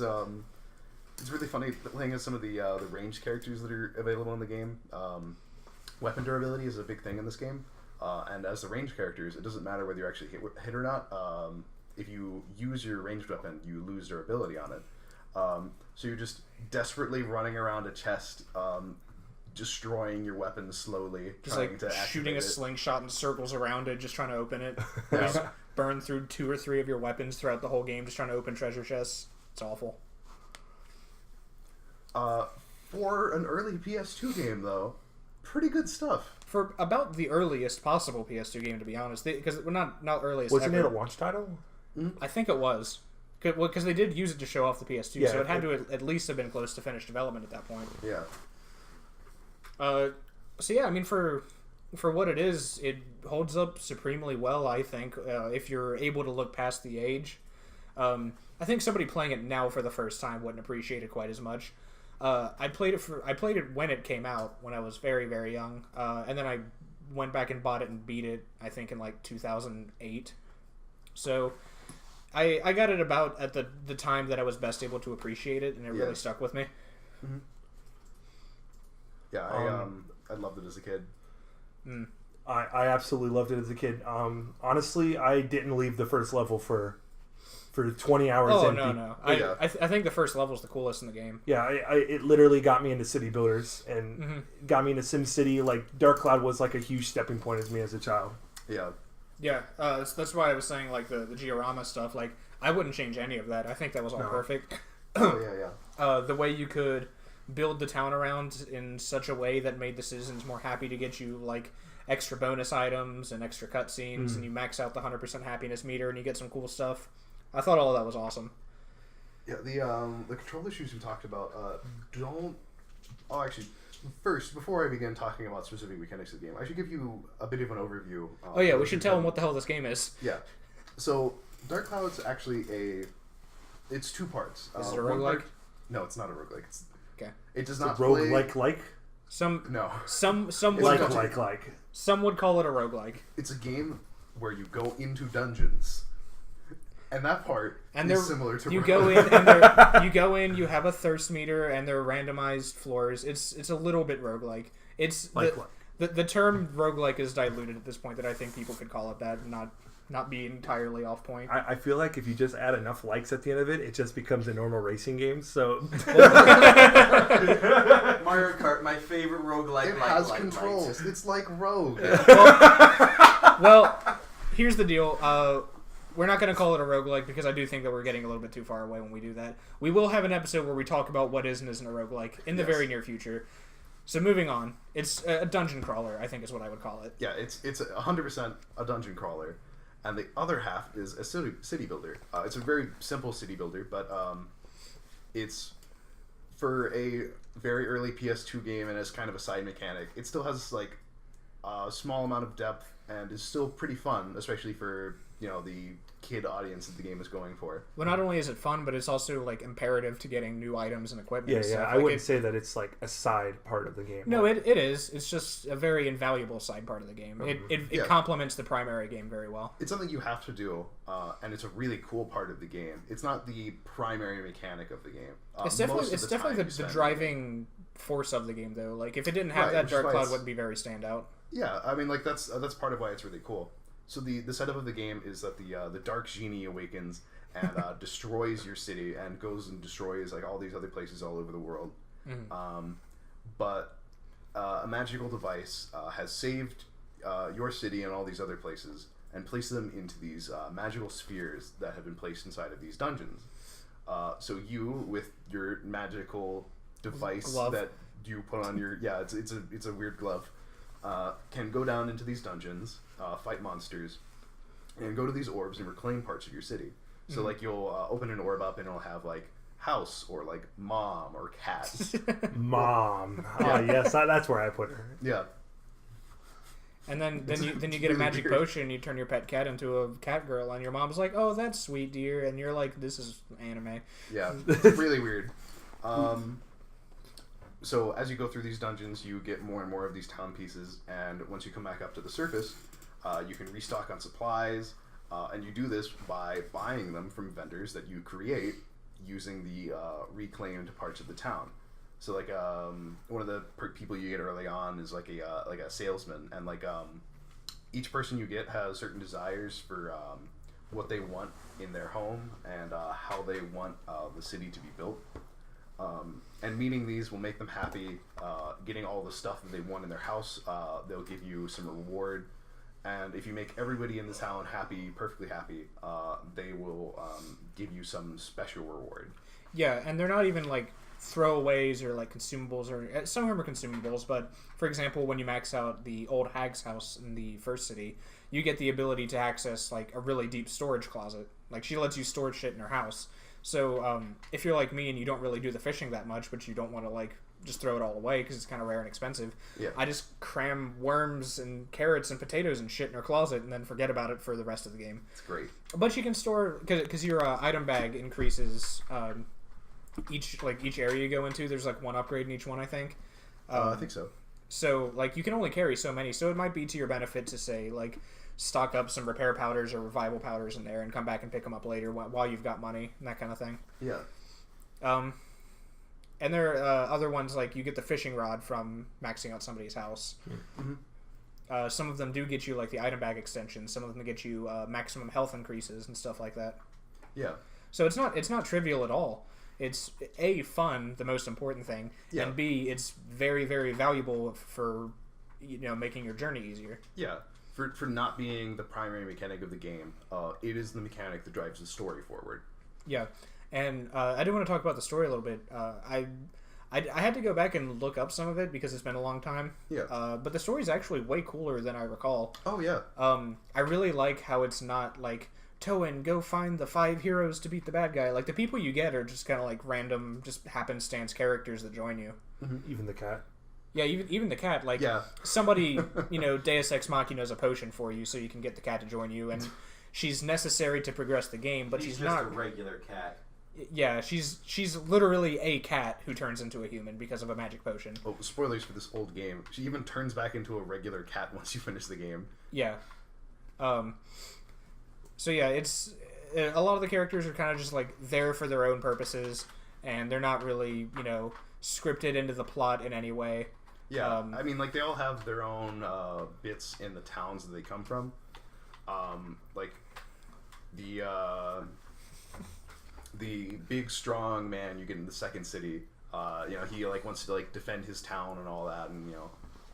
A: really funny playing as some of the ranged characters that are available in the game. Weapon durability is a big thing in this game, and as the ranged characters, it doesn't matter whether you actually hit or not. If you use your ranged weapon, you lose durability on it. So you're just desperately running around a chest, destroying your weapon slowly,
B: Just
A: trying
B: like
A: to
B: shooting a
A: activate it.
B: slingshot in circles around it, just trying to open it.
A: Yeah.
B: You just burn through 2 or 3 of your weapons throughout the whole game, just trying to open treasure chests. It's awful.
A: For an early PS2 game, though, pretty good stuff.
B: For about the earliest possible PS2 game, to be honest, because we're not earliest.
E: Wasn't
B: ever.
E: it a launch title?
B: I think it was. Because they did use it to show off the PS2,
E: Yeah,
B: so it had to at least have been close to finished development at that point.
A: Yeah.
B: So yeah, I mean, for what it is, it holds up supremely well. I think if you're able to look past the age, I think somebody playing it now for the first time wouldn't appreciate it quite as much. I played it when it came out when I was very, very young, and then I went back and bought it and beat it. I think in like 2008. So I got it about at the time that I was best able to appreciate it, and it
A: Yeah.
B: really stuck with me.
A: Yeah, I loved it as a kid.
E: I absolutely loved it as a kid. Honestly, I didn't leave the first level for 20 hours.
B: Oh
E: and
B: no!
A: Yeah.
B: I think the first level is the coolest in the game.
E: Yeah, it literally got me into city builders and got me into SimCity. Like Dark Cloud was like a huge stepping point as me as a child.
A: Yeah.
B: Yeah, that's why I was saying like the Giorama stuff. Like I wouldn't change any of that. I think that was all
E: No.
B: perfect.
A: Oh, yeah.
B: The way you could build the town around in such a way that made the citizens more happy to get you like extra bonus items and extra cutscenes, and you max out the 100% happiness meter and you get some cool stuff. I thought all of that was awesome.
A: Yeah, the control issues we talked about don't... Oh, actually, first, before I begin talking about specific mechanics of the game, I should give you a bit of an overview.
B: Oh yeah, we should tell them what the hell this game is.
A: Yeah. So, Dark Cloud's actually it's 2 parts.
B: Is it a
A: one
B: roguelike?
A: part- No, it's not a roguelike.
B: Okay.
A: It does
E: It's a
A: not
E: rogue
A: play...
B: Some
A: No.
B: some
A: It's
B: would
A: not-
B: some would call it a roguelike.
A: It's a game where you go into dungeons. And that part
B: And
A: is
B: they're
A: similar to
B: you
A: rogue.
B: go in and you go in, you have a thirst meter and they're randomized floors. It's a little bit roguelike. It's
E: Like
B: the term roguelike is diluted at this point that I think people could call it that, and not be entirely off point.
E: I feel like if you just add enough likes at the end of it, it just becomes a normal racing game. So
C: Mario Kart, my favorite roguelike.
A: It has controls. It's like Rogue.
B: Well, here's the deal. We're not going to call it a roguelike because I do think that we're getting a little bit too far away when we do that. We will have an episode where we talk about what is and isn't a roguelike in the
A: Yes.
B: very near future. So moving on. It's a dungeon crawler, I think is what I would call it.
A: Yeah, it's 100% a dungeon crawler, and the other half is a city builder. It's a very simple city builder, but it's for a very early PS2 game and as kind of a side mechanic. It still has like a small amount of depth and is still pretty fun, especially for the kid audience that the game is going for.
B: Well, not only is it fun, but it's also like imperative to getting new items and equipment.
E: Yeah,
B: and
E: yeah.
B: stuff.
E: I
B: Like,
E: wouldn't say that it's like a side part of the game.
B: No, it is. It's just a very invaluable side part of the game. It
A: Yeah.
B: complements the primary game very well.
A: It's something you have to do, and it's a really cool part of the game. It's not the primary mechanic of the game.
B: It's
A: Most
B: definitely
A: of
B: it's
A: the
B: definitely
A: time
B: the
A: you spend in
B: driving force of the game, though. Like if it didn't have
A: Right,
B: that,
A: which is
B: Dark
A: why
B: Cloud
A: it's-
B: wouldn't be very standout.
A: Yeah, I mean, like that's part of why it's really cool. So the setup of the game is that the Dark Genie awakens and destroys your city and goes and destroys like all these other places all over the world. But a magical device has saved your city and all these other places and placed them into these magical spheres that have been placed inside of these dungeons. So you, with your magical device
B: Glove.
A: that you put on your it's a weird glove, can go down into these dungeons, fight monsters, and go to these orbs and reclaim parts of your city. So like you'll open an orb up and it'll have like house or like mom or cat.
E: Mom. Oh, yes, that's where I put her.
A: Yeah.
B: And then
A: It's
B: you get a
A: really
B: magic
A: weird.
B: potion, you turn your pet cat into a cat girl, and your mom's like, "Oh, that's sweet, dear," and you're like, "This is anime."
A: Yeah, it's really weird. So as you go through these dungeons, you get more and more of these town pieces, and once you come back up to the surface, you can restock on supplies, and you do this by buying them from vendors that you create using the reclaimed parts of the town. So like one of the people you get early on is like a salesman, and like each person you get has certain desires for what they want in their home and how they want the city to be built. And meeting these will make them happy. Getting all the stuff that they want in their house, they'll give you some reward. And if you make everybody in the town happy, perfectly happy, they will give you some special reward.
B: Yeah, and they're not even like throwaways or like consumables, or some of them are consumables. But for example, when you max out the old hag's house in the first city, you get the ability to access like a really deep storage closet. Like she lets you store shit in her house. So if you're like me and you don't really do the fishing that much, but you don't want to like just throw it all away because it's kind of rare and expensive,
A: Yeah.
B: I just cram worms and carrots and potatoes and shit in her closet and then forget about it for the rest of the game.
A: It's great.
B: But you can store, because your item bag increases each area you go into. There's like one upgrade in each one, I think.
A: I think so.
B: So like you can only carry so many. So it might be to your benefit to say like stock up some repair powders or revival powders in there and come back and pick them up later while you've got money and that kind of thing.
A: Yeah.
B: And there are other ones like you get the fishing rod from maxing out somebody's house. Some of them do get you like the item bag extensions. Some of them get you maximum health increases and stuff like that.
A: Yeah.
B: So it's not trivial at all. It's A, fun, the most important thing,
A: Yeah.
B: and B, it's very, very valuable for making your journey easier.
A: Yeah. For not being the primary mechanic of the game, it is the mechanic that drives the story forward.
B: Yeah, and I do want to talk about the story a little bit. I had to go back and look up some of it because it's been a long time.
A: Yeah.
B: But the story's actually way cooler than I recall.
A: Oh yeah.
B: I really like how it's not like, Toin, go find the 5 heroes to beat the bad guy. Like, the people you get are just kind of like random, just happenstance characters that join you.
E: Even the cat.
B: Yeah, even the cat, like,
A: Yeah.
B: somebody, Deus Ex Machina's a potion for you so you can get the cat to join you, and she's necessary to progress the game, but
C: He's
B: she's
C: just
B: not...
C: a regular cat.
B: Yeah, she's literally a cat who turns into a human because of a magic potion.
A: Oh, spoilers for this old game. She even turns back into a regular cat once you finish the game.
B: Yeah. So yeah, it's... A lot of the characters are kind of just, like, there for their own purposes, and they're not really, scripted into the plot in any way.
A: Yeah, I mean, like, they all have their own bits in the towns that they come from. Like, the big, strong man you get in the second city, he, like, wants to, like, defend his town and all that, and,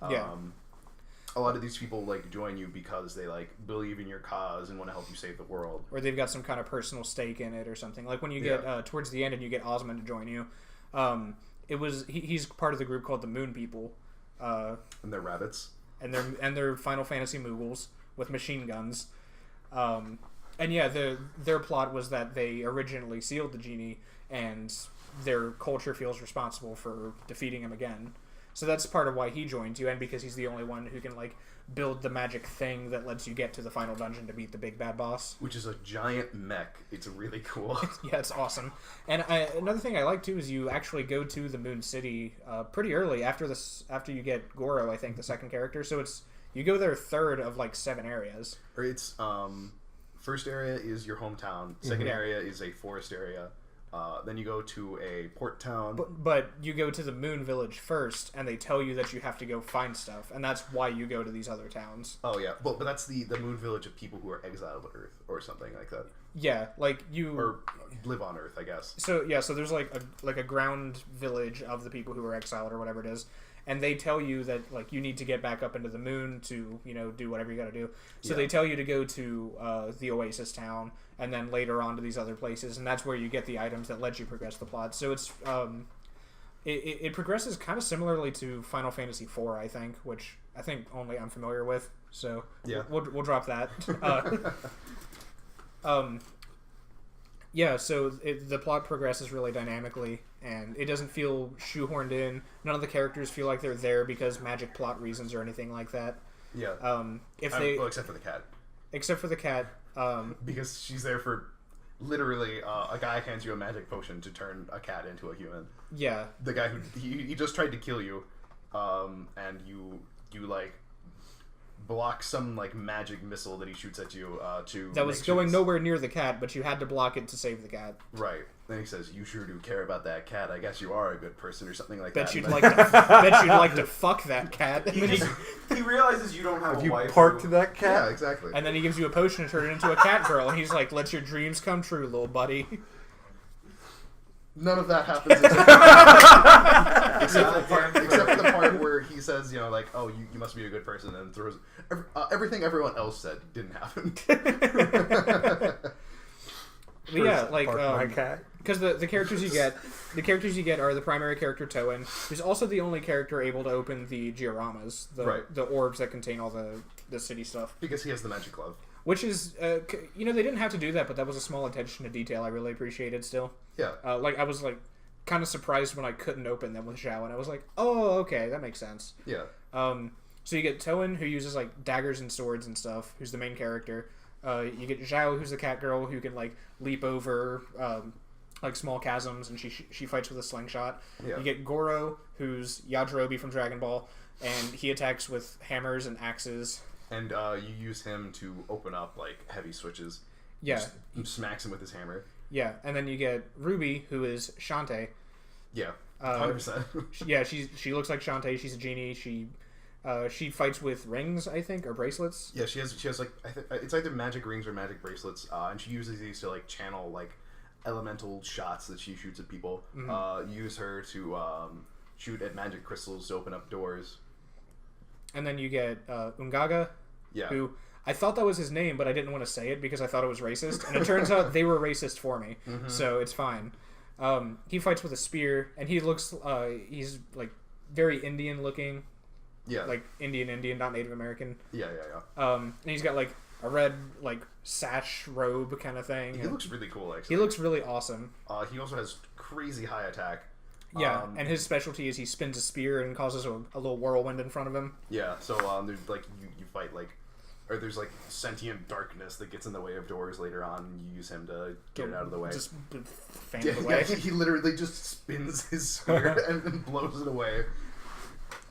B: Yeah.
A: a lot of these people, like, join you because they, like, believe in your cause and want to help you save the world.
B: Or they've got some kind of personal stake in it or something. Like when you get towards the end and you get Osmond to join you, he's part of the group called the Moon People,
A: And they're rabbits.
B: and they're Final Fantasy Moogles with machine guns. And yeah, their plot was that they originally sealed the genie, and their culture feels responsible for defeating him again. So that's part of why he joins you, and because he's the only one who can like build the magic thing that lets you get to the final dungeon to beat the big bad boss.
A: Which is a giant mech. It's really cool.
B: Yeah, it's awesome. And another thing I like too is you actually go to the Moon City pretty early after you get Goro, I think, the second character. So you go there third of like 7 areas.
A: Or it's first area is your hometown. Second area is a forest area. Then you go to a port town.
B: But you go to the Moon Village first, and they tell you that you have to go find stuff, and that's why you go to these other towns.
A: Oh yeah, but that's the Moon Village of people who are exiled to Earth or something like that,
B: Yeah, like you
A: or live on Earth, I guess.
B: So there's like a ground village of the people who are exiled or whatever it is, and they tell you that like you need to get back up into the moon to do whatever you got to do. So they tell you to go to the Oasis town, and then later on to these other places, and that's where you get the items that let you progress the plot. So it's it progresses kind of similarly to Final Fantasy IV, I think, which I think only I'm familiar with. So
A: yeah,
B: we'll drop that. Yeah, so the plot progresses really dynamically, and it doesn't feel shoehorned in. None of the characters feel like they're there because magic plot reasons or anything like that.
A: Yeah.
B: Well,
A: except for the cat.
B: Except for the cat.
A: Because she's there for literally a guy hands you a magic potion to turn a cat into a human.
B: Yeah.
A: The guy who he just tried to kill you, and you like block some like magic missile that he shoots at you
B: that was going nowhere near the cat, but you had to block it to save the cat.
A: Right. Then he says, "You sure do care about that cat. I guess you are a good person," or something like
B: Bet
A: that.
B: you'd like to fuck that cat.
C: He realizes you don't have a
E: You
C: wife.
E: parked
C: who-
E: that cat?
A: Yeah, exactly.
B: And then he gives you a potion to turn it into a cat girl, and he's like, "Let your dreams come true, little buddy."
A: None of that happens except for the part where he says, like, "Oh, you must be a good person," and throws everything everyone else said didn't happen.
B: But yeah, like
E: Park my cat.
B: because the characters you get are the primary character Toen, who's also the only character able to open the dioramas, the orbs that contain all the city stuff.
A: Because he has the magic glove.
B: Which is, they didn't have to do that, but that was a small attention to detail I really appreciated still.
A: Yeah.
B: I was like kind of surprised when I couldn't open them with Zhao, and I was like, oh, okay, that makes sense.
A: Yeah.
B: So you get Toen, who uses like daggers and swords and stuff, who's the main character. You get Zhao, who's the cat girl, who can like leap over like small chasms, and she fights with a slingshot.
A: Yeah.
B: You get Goro, who's Yajirobe from Dragon Ball, and he attacks with hammers and axes.
A: And you use him to open up like heavy switches.
B: Yeah.
A: Just smacks him with his hammer.
B: Yeah, and then you get Ruby, who is Shantae.
A: Yeah. 100%.
B: Yeah, she looks like Shantae. She's a genie. She fights with rings, I think, or bracelets.
A: Yeah, she has like it's either magic rings or magic bracelets, and she uses these to like channel like elemental shots that she shoots at people.
B: Mm-hmm.
A: Use her to shoot at magic crystals to open up doors.
B: And then you get Ungaga,
A: Yeah.
B: who I thought that was his name, but I didn't want to say it because I thought it was racist. And it turns out they were racist for me, so it's fine. He fights with a spear, and he looks he's like very Indian looking.
A: Yeah.
B: Like Indian, not Native American.
A: Yeah.
B: And he's got like a red like sash robe kind of thing.
A: He looks really cool, actually.
B: He looks really awesome.
A: He also has crazy high attack.
B: Yeah, and his specialty is he spins a spear and causes a little whirlwind in front of him.
A: Yeah, so there's like you fight like, or there's like sentient darkness that gets in the way of doors later on, and you use him to get it out of the way.
B: Just fan
A: Yeah,
B: it away.
A: he literally just spins his spear and blows it away.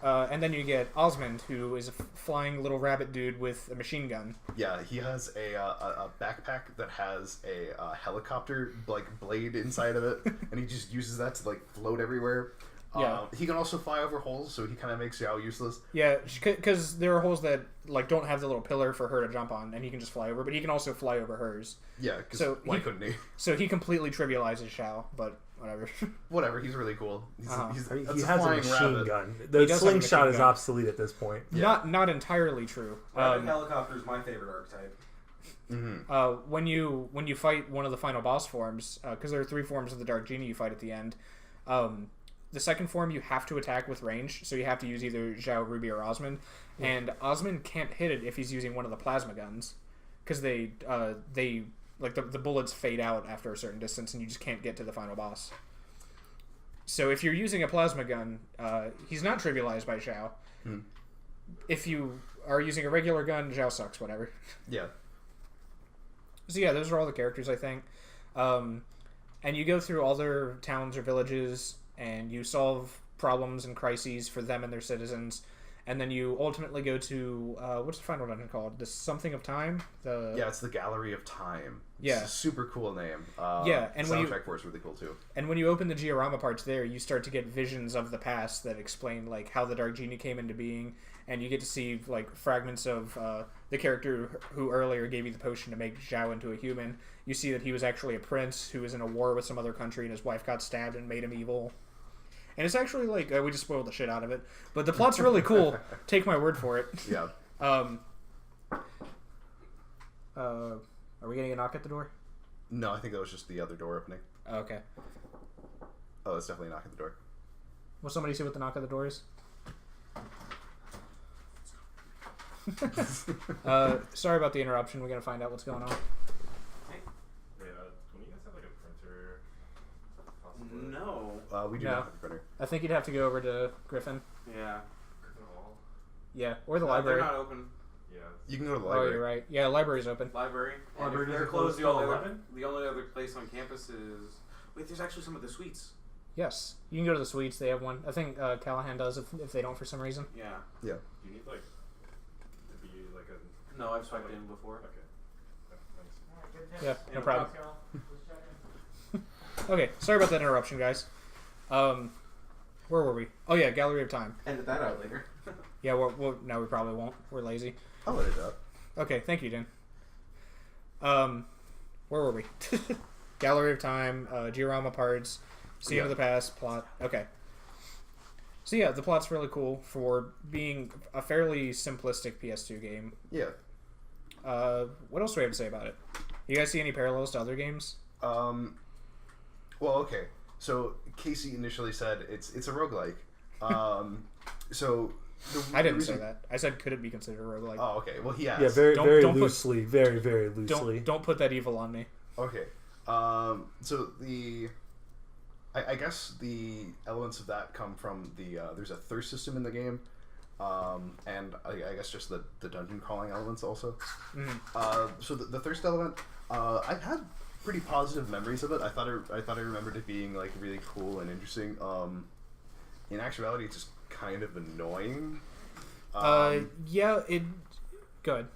B: And then you get Osmond, who is a flying little rabbit dude with a machine gun.
A: Yeah, he has a backpack that has a helicopter like blade inside of it, and he just uses that to like float everywhere.
B: Yeah.
A: He can also fly over holes, so he kind of makes Xiao useless.
B: Yeah, because there are holes that like don't have the little pillar for her to jump on, and he can just fly over. But he can also fly over hers.
A: Yeah, because
B: So
A: why
B: he-
A: couldn't he?
B: So he completely trivializes Xiao, but whatever.
A: Whatever, he's really cool.
E: I mean,
A: That's
E: he has a
A: flying
E: machine
A: rabbit.
E: gun.
B: He
E: The
B: does have a
E: slingshot
B: machine
E: is
B: gun.
E: obsolete at this point.
A: Yeah.
B: Not entirely true.
C: Rabbit helicopter is my favorite archetype.
B: When you fight one of the final boss forms, because there are 3 forms of the Dark Genie you fight at the end. The second form you have to attack with range, so you have to use either Zhao, Ruby, or Osmond. Yeah. And Osmond can't hit it if he's using one of the plasma guns, because they like the bullets fade out after a certain distance, and you just can't get to the final boss. So if you're using a plasma gun, he's not trivialized by Zhao.
A: Hmm.
B: If you are using a regular gun, Zhao sucks, whatever.
A: Yeah.
B: So yeah, those are all the characters, I think. And you go through all their towns or villages, and you solve problems and crises for them and their citizens. And then you ultimately go to, what's the final dungeon called? The Something of Time?
A: Yeah, it's the Gallery of Time.
B: Yeah.
A: It's a super cool name.
B: Yeah, and when you-
A: soundtrack for it's really cool too.
B: And when you open the Diorama parts there, you start to get visions of the past that explain like how the Dark Genie came into being, and you get to see like fragments of the character who earlier gave you the potion to make Zhao into a human. You see that he was actually a prince who was in a war with some other country, and his wife got stabbed and made him evil. And it's actually like we just spoiled the shit out of it, but the plot's really cool. Take my word for it.
A: Yeah.
B: Are we getting a knock at the door?
A: No, I think that was just the other door opening.
B: Oh, okay.
A: Oh, it's definitely a knock at the door.
B: Will somebody see what the knock at the door is? Sorry about the interruption. We're gonna find out what's going on.
F: Wait, can you guys have like a printer? Possibly?
C: No.
A: We do
B: No.
A: not have a printer.
B: I think you'd have to go over to Griffin.
C: Yeah.
F: Griffin Hall?
B: Yeah, or the
C: No,
B: library.
C: They're not open.
F: Yeah.
A: You can go to the
B: Oh,
A: library.
B: you're right. Yeah, library's open.
C: Library. And
D: Library
C: if they're
D: doesn't
C: closed.
D: close
C: The only,
D: till
C: other,
D: 11?
C: the only other place on campus is. Wait, there's actually some of the suites.
B: Yes, you can go to the suites. They have one. I think Callahan does if they don't for some reason.
C: Yeah.
A: Yeah.
F: Do you need like to be like a?
C: No, I've swiped in before.
F: Okay. Thanks.
B: Yeah, no
C: No
B: problem. Okay, sorry about that interruption, guys. Where were we? Oh yeah, Gallery of Time.
C: Edit that out later.
B: Yeah, no, we probably won't. We're lazy.
A: I'll let it up.
B: Okay, thank you, Dan. Where were we? Gallery of Time, Diorama parts, Scene of
A: Yeah.
B: the Past, plot. Okay. So yeah, the plot's really cool for being a fairly simplistic PS2 game.
A: Yeah.
B: What else do we have to say about it? You guys see any parallels to other games?
A: Well, okay. So Casey initially said it's a roguelike. So
B: I didn't say that. I said, could it be considered a roguelike?
A: Oh, okay. Well, he has.
E: Yeah, very
B: Don't-
E: very
B: don't put-
E: loosely, very very loosely.
B: Don't put that evil on me.
A: Okay. So I guess the elements of that come from there's a thirst system in the game, and I guess just the dungeon crawling elements also.
B: Mhm.
A: So the thirst element, I've had pretty positive memories of it. I thought I remembered it being like really cool and interesting. In actuality, it's just kind of annoying.
B: Yeah, it. Good.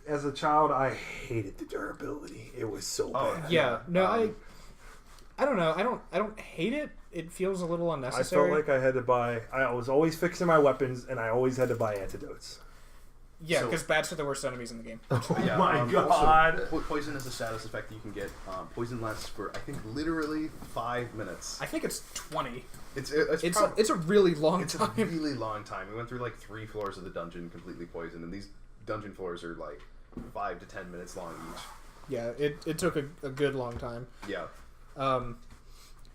E: As a child, I hated the durability. It was so
A: Oh,
E: bad.
B: Yeah. No,
A: Um,
B: I don't know. I don't hate it. It feels a little
E: I
B: unnecessary.
E: felt like I had to buy. I was always fixing my weapons, and I always had to buy antidotes.
B: Yeah,
A: So-
B: because bats are the worst enemies in the game.
A: Yeah,
E: my
A: also,
E: God.
A: poison is a status effect that you can get. Poison lasts for I think literally 5 minutes.
B: I think it's 20.
A: It's
B: It's a really long
A: it's a
B: time.
A: really long time. We went through like 3 floors of the dungeon completely poisoned, and these dungeon floors are like 5 to 10 minutes long each.
B: Yeah, it took a good long time.
A: Yeah,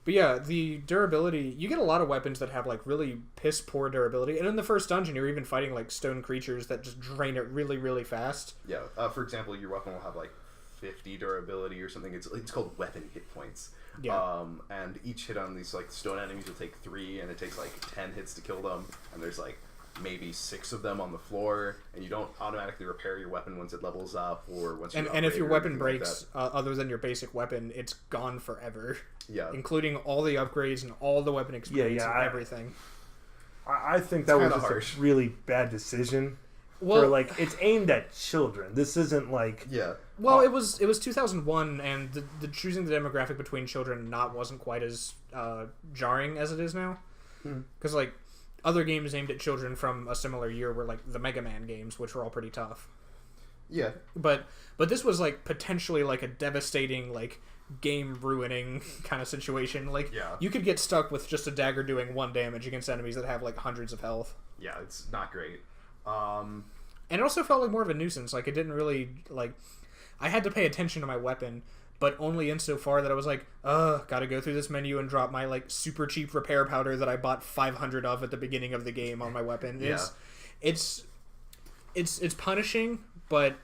B: But yeah, the durability, you get a lot of weapons that have like really piss poor durability. And in the first dungeon, you're even fighting like stone creatures that just drain it really, really fast.
A: yeah. For example, your weapon will have like 50 durability or something. It's called weapon hit points.
B: Yeah.
A: And each hit on these like stone enemies will take 3, and it takes like 10 hits to kill them. And there's like maybe 6 of them on the floor, and you don't automatically repair your weapon once it levels up or once.
B: And if your weapon breaks, other than your basic weapon, it's gone forever.
A: yeah,
B: Including all the upgrades and all the weapon experience and
E: I
B: everything.
E: think that was
A: kinda
E: just
A: harsh.
E: a really bad decision.
B: Well,
E: For like, it's aimed at children. This isn't like.
A: yeah.
B: Well, it was 2001, and the choosing the demographic between children wasn't quite as jarring as it is now. Because like other games aimed at children from a similar year were like the Mega Man games, which were all pretty tough.
A: Yeah,
B: But this was like potentially like a devastating like game ruining kind of situation. Like
A: Yeah.
B: you could get stuck with just a dagger doing 1 damage against enemies that have like hundreds of health.
A: yeah, it's not great.
B: And it also felt like more of a nuisance. Like it didn't really like. I had to pay attention to my weapon, but only insofar that I was like, gotta go through this menu and drop my like super cheap repair powder that I bought 500 of at the beginning of the game on my weapon.
A: Yeah.
B: It's punishing, but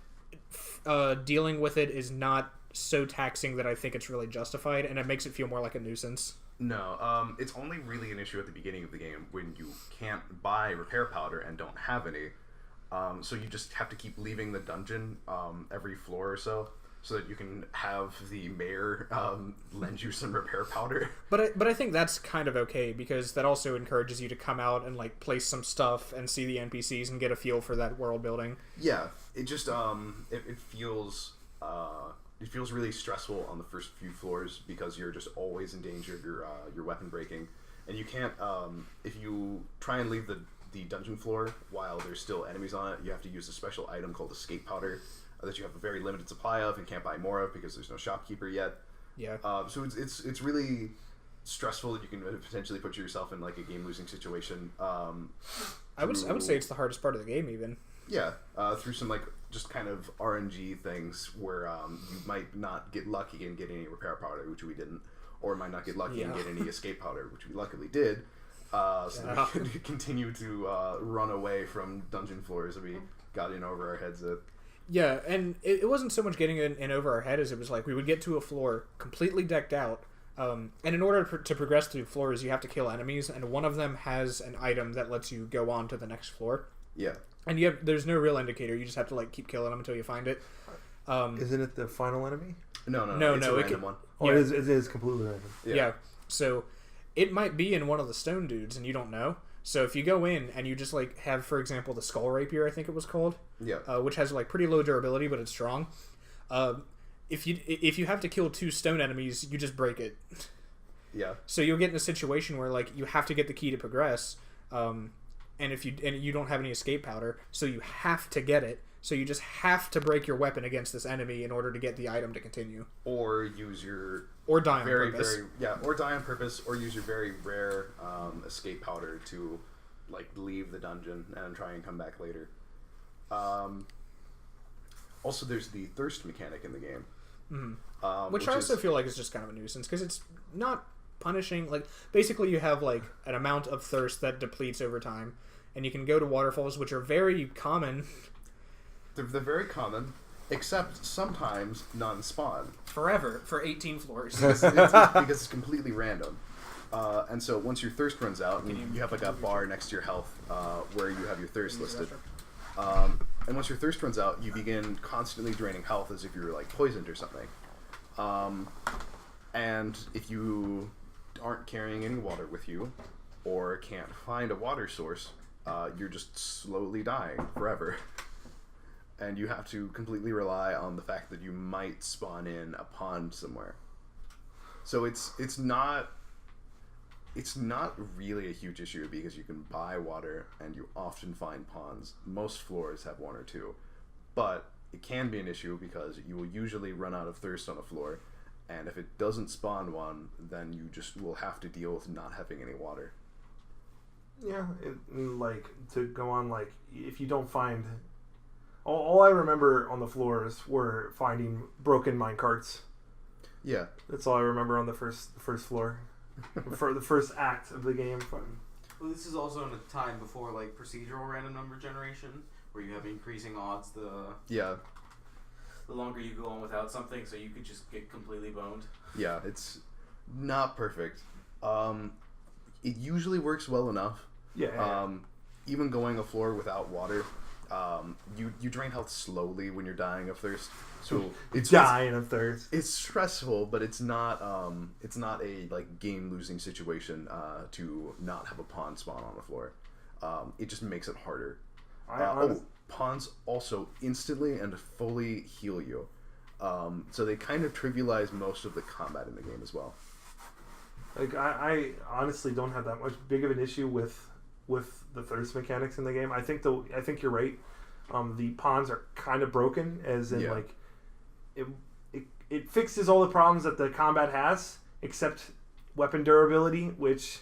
B: dealing with it is not so taxing that I think it's really justified, and it makes it feel more like a nuisance.
A: No, it's only really an issue at the beginning of the game when you can't buy repair powder and don't have any. So you just have to keep leaving the dungeon every floor or so that you can have the mayor lend you some repair powder.
B: But I think that's kind of okay because that also encourages you to come out and like place some stuff and see the NPCs and get a feel for that world building.
A: Yeah, it just it feels really stressful on the first few floors because you're just always in danger of your weapon breaking, and you can't if you try and leave the dungeon floor while there's still enemies on it, you have to use a special item called escape powder that you have a very limited supply of and can't buy more of because there's no shopkeeper yet.
B: Yeah.
A: So it's really stressful that you can potentially put yourself in like a game losing situation.
B: I would say it's the hardest part of the game even.
A: Yeah, through some like just kind of RNG things where you might not get lucky and get any repair powder, which we didn't, or might not get lucky and get any escape powder, which we luckily did. So that we could continue to run away from dungeon floors that we got in over our heads at.
B: Yeah, and it wasn't so much getting in over our head as it was like we would get to a floor completely decked out, and in order to progress through floors, you have to kill enemies, and one of them has an item that lets you go on to the next floor.
A: Yeah.
B: And there's no real indicator. You just have to like keep killing them until you find it.
E: Isn't it the final enemy?
A: No, it's a random one.
E: Oh,
B: Yeah.
E: it is completely random.
B: Yeah. So it might be in one of the stone dudes, and you don't know. So if you go in and you just like have, for example, the skull rapier, I think it was called, which has like pretty low durability, but it's strong. If you have to kill 2 stone enemies, you just break it.
A: Yeah.
B: So you'll get in a situation where like you have to get the key to progress, and you don't have any escape powder, so you have to get it. So you just have to break your weapon against this enemy in order to get the item to continue.
A: Or use your
B: or die on purpose.
A: Or die on purpose, or use your very rare escape powder to like leave the dungeon and try and come back later. Also, there's the thirst mechanic in the game,
B: which I also feel like is just kind of a nuisance because it's not punishing. Like basically, you have like an amount of thirst that depletes over time, and you can go to waterfalls, which are very common.
A: They're very common, except sometimes non-spawn.
B: Forever, for 18 floors.
A: Because it's completely random. And so once your thirst runs out, you have like a bar next to your health where you have your thirst listed. And once your thirst runs out, you begin constantly draining health as if you're like poisoned or something. And if you aren't carrying any water with you, or can't find a water source, you're just slowly dying forever. And you have to completely rely on the fact that you might spawn in a pond somewhere. So it's not really a huge issue because you can buy water and you often find ponds. Most floors have 1 or 2, but it can be an issue because you will usually run out of thirst on a floor, and if it doesn't spawn one, then you just will have to deal with not having any water.
E: Yeah, like to go on, like if you don't find. All I remember on the floors were finding broken minecarts.
A: Yeah.
E: That's all I remember on the first floor. For the first act of the game.
C: Well, this is also in a time before like procedural random number generation, where you have increasing odds the longer you go on without something, so you could just get completely boned.
A: Yeah, it's not perfect. It usually works well enough.
E: Yeah.
A: Even going a floor without water, you drain health slowly when you're dying of thirst. So it's
E: dying of thirst.
A: It's stressful, but it's not a like game losing situation to not have a pond spawn on the floor. It just makes it harder. Ponds also instantly and fully heal you. So they kind of trivialize most of the combat in the game as well.
E: Like I honestly don't have that much big of an issue with the thirst mechanics in the game. I think you're right. The ponds are kind of broken, as in like it fixes all the problems that the combat has, except weapon durability, which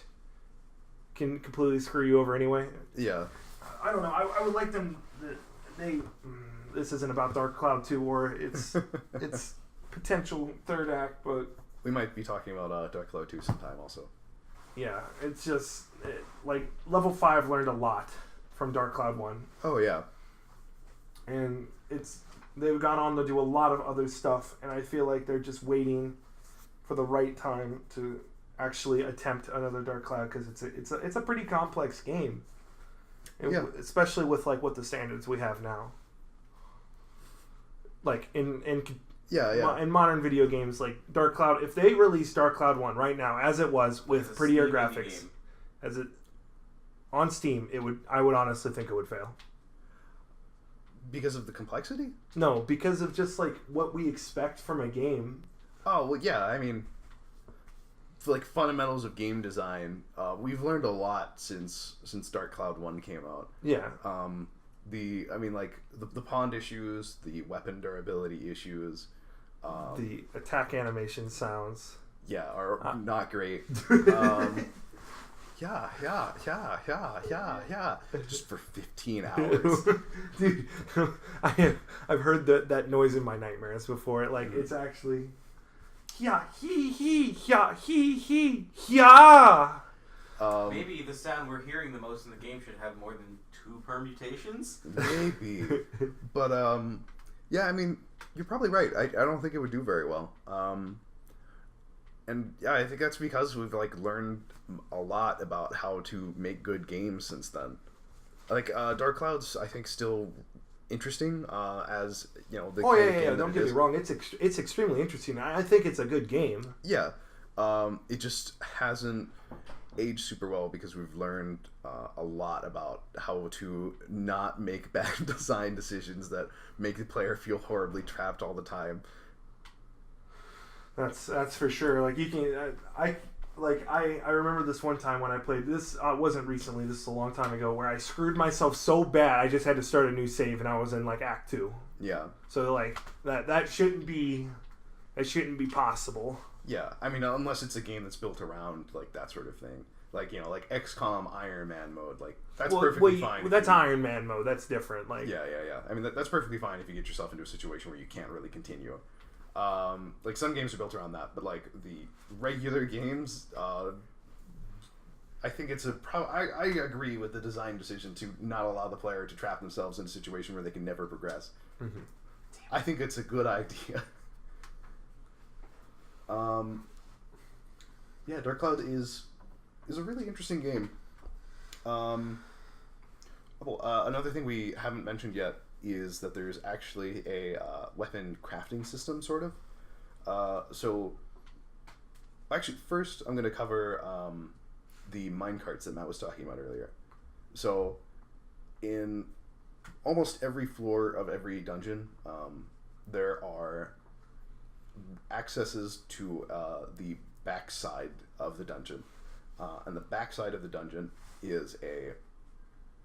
E: can completely screw you over anyway.
A: Yeah.
E: I don't know. I would like them. This isn't about Dark Cloud 2 or its potential third act, but
A: we might be talking about Dark Cloud 2 sometime also.
E: Yeah, it's just like level 5 learned a lot from Dark Cloud 1.
A: Oh yeah.
E: And they've gone on to do a lot of other stuff, and I feel like they're just waiting for the right time to actually attempt another Dark Cloud because it's a pretty complex game.
A: Yeah.
E: Especially with like what the standards we have now. Like in modern video games, like Dark Cloud, if they release Dark Cloud 1 right now as it was with
C: It's a
E: prettier
C: Steam indie
E: graphics,
C: game.
E: as it on Steam, I would honestly think it would fail.
A: Because of the complexity?
E: No, because of just like what we expect from a game.
A: Oh, well, yeah, I mean, for, like, fundamentals of game design, we've learned a lot since Dark Cloud 1 came out.
E: Yeah.
A: The pond issues, the weapon durability issues,
E: The attack animation sounds.
A: yeah, are not great. Yeah. Just for 15 hours.
E: Dude, I've heard that noise in my nightmares before. Like, it's actually... Yeah.
C: Maybe the sound we're hearing the most in the game should have more than 2 permutations?
A: Maybe. But, yeah, I mean, you're probably right. I don't think it would do very well. And, yeah, I think that's because we've, like, learned a lot about how to make good games since then. Like, Dark Cloud's, I think, still interesting, as, you know, the kind of game that
E: Don't
A: it
E: get me
A: is.
E: wrong. It's extremely interesting. I think it's a good game.
A: Yeah. It just hasn't aged super well because we've learned a lot about how to not make bad design decisions that make the player feel horribly trapped all the time.
E: That's for sure. Like, you can... I remember this one time when I played this. Wasn't recently. This is a long time ago. Where I screwed myself so bad, I just had to start a new save, and I was in like Act 2.
A: Yeah.
E: So like that shouldn't be possible.
A: Yeah. I mean, unless it's a game that's built around like that sort of thing. Like, you know, like XCOM Iron Man mode. Like, that's perfectly fine.
E: That's Iron Man mode. That's different. Like,
A: yeah. I mean, that's perfectly fine if you get yourself into a situation where you can't really continue. Like, some games are built around that, but like the regular games, I think it's I agree with the design decision to not allow the player to trap themselves in a situation where they can never progress.
E: Mm-hmm.
A: I think it's a good idea. Yeah, Dark Cloud is a really interesting game. Another thing we haven't mentioned yet is that there's actually a weapon crafting system, sort of. So, actually, first I'm going to cover the minecarts that Matt was talking about earlier. So, in almost every floor of every dungeon, there are accesses to the backside of the dungeon. And the backside of the dungeon is a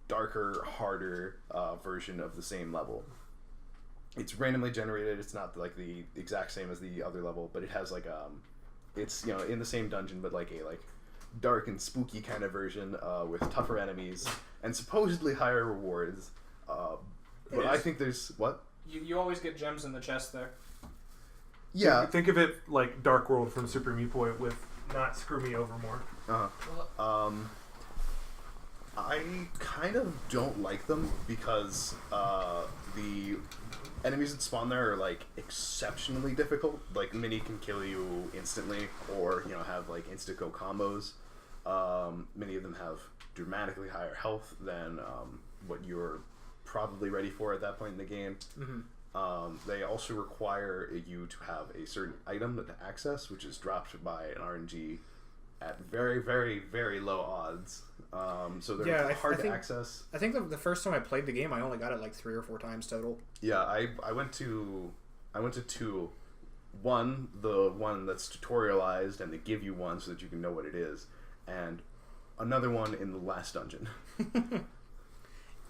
A: darker, harder version of the same level. It's randomly generated. It's not like the exact same as the other level, but it has like it's, you know, in the same dungeon, but like a dark and spooky kind of version with tougher enemies and supposedly higher rewards. But I think there's what
B: You always get gems in the chest there.
A: yeah.
E: Think of it like Dark World from Super Meat Boy with not Screw Me Over more.
A: I kind of don't like them because the enemies that spawn there are like exceptionally difficult. Like, many can kill you instantly, or, you know, have like insta-kill combos. Many of them have dramatically higher health than what you're probably ready for at that point in the game.
B: Mm-hmm.
A: They also require you to have a certain item to access, which is dropped by an RNG at very, very, very low odds. So they're hard to access.
B: I think the first time I played the game, I only got it like 3 or 4 times total.
A: Yeah, I went to 2. One, the one that's tutorialized and they give you one so that you can know what it is, and another one in the last dungeon.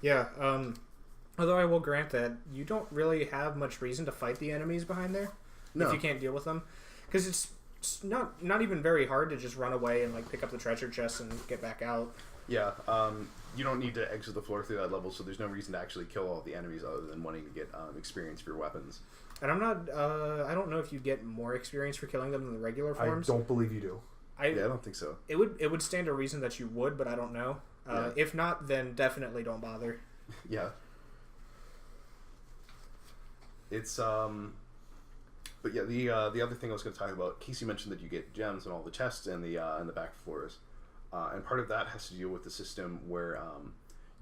B: Yeah, although I will grant that you don't really have much reason to fight the enemies behind there if you can't deal with them, because it's not even very hard to just run away and like pick up the treasure chest and get back out.
A: Yeah, you don't need to exit the floor through that level, so there's no reason to actually kill all the enemies other than wanting to get experience for your weapons.
B: And I don't know if you get more experience for killing them than the regular forms.
E: I don't believe you do.
A: I don't think so.
B: It would stand a reason that you would, but I don't know. If not, then definitely don't bother.
A: Yeah. It's But yeah, the other thing I was going to talk about, Casey mentioned that you get gems in all the chests and the back floors, and part of that has to deal with the system where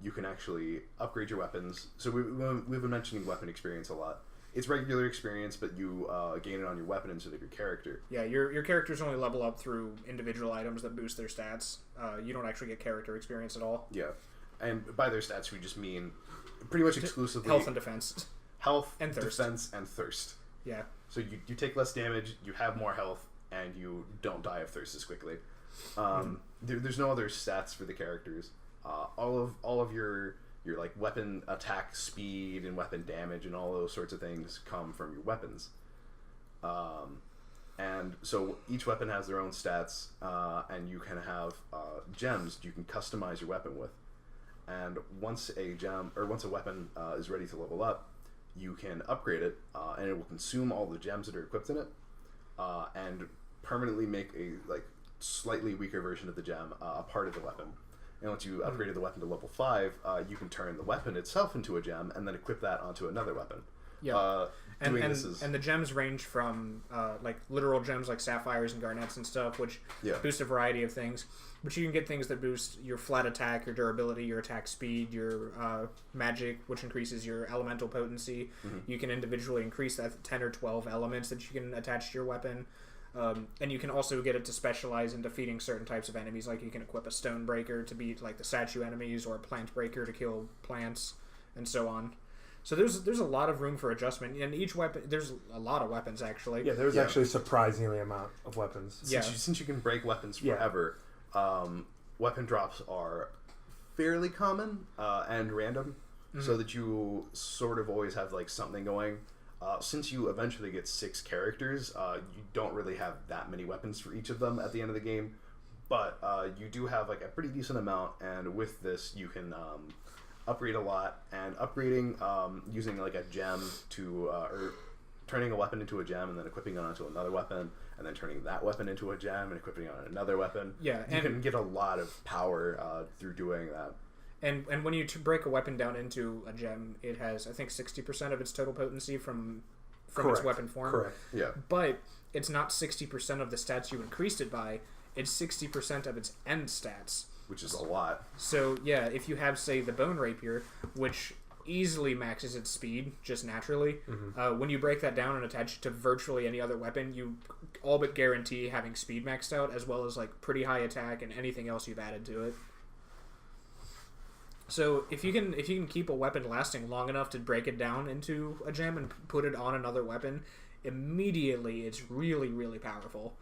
A: you can actually upgrade your weapons. So we've been mentioning weapon experience a lot. It's regular experience, but you gain it on your weapon instead of your character.
B: Yeah, your characters only level up through individual items that boost their stats. You don't actually get character experience at all.
A: Yeah, and by their stats we just mean pretty much exclusively
B: Health and defense.
A: Health,
B: and thirst.
A: defense, and thirst.
B: Yeah.
A: So you take less damage, you have more health, and you don't die of thirst as quickly. There's no other stats for the characters. All of your like weapon attack speed and weapon damage and all those sorts of things come from your weapons. And so each weapon has their own stats, and you can have gems you can customize your weapon with. And once a weapon is ready to level up, you can upgrade it, and it will consume all the gems that are equipped in it, and permanently make a like slightly weaker version of the gem a part of the weapon. And once you upgraded the weapon to level 5, you can turn the weapon itself into a gem and then equip that onto another weapon.
B: Yeah. And the gems range from like literal gems like sapphires and garnets and stuff, which boost a variety of things. But you can get things that boost your flat attack, your durability, your attack speed, your magic, which increases your elemental potency. You can individually increase that 10 or 12 elements that you can attach to your weapon. And you can also get it to specialize in defeating certain types of enemies. Like you can equip a stone breaker to beat like the statue enemies, or a plant breaker to kill plants, and so on. So there's a lot of room for adjustment, and each weapon, there's a lot of weapons actually.
E: Yeah, there's actually a surprisingly amount of weapons.
A: Since you can break weapons forever, weapon drops are fairly common and random, so that you sort of always have like something going. Since you eventually get 6 characters, you don't really have that many weapons for each of them at the end of the game, but you do have like a pretty decent amount, and with this you can upgrade a lot. And upgrading using like a gem to or turning a weapon into a gem and then equipping it onto another weapon, and then turning that weapon into a gem and equipping it on another weapon, you can get a lot of power through doing that.
B: And when you break a weapon down into a gem, it has, I think, 60% of its total potency from its weapon form.
E: Correct.
A: Yeah.
B: But it's not 60% of the stats you increased it by. It's 60% of its end stats.
A: Which is a lot.
B: So, yeah, if you have, say, the Bone Rapier, which easily maxes its speed, just naturally, when you break that down and attach it to virtually any other weapon, you all but guarantee having speed maxed out, as well as, like, pretty high attack and anything else you've added to it. So if you can keep a weapon lasting long enough to break it down into a gem and put it on another weapon, immediately it's really, really powerful.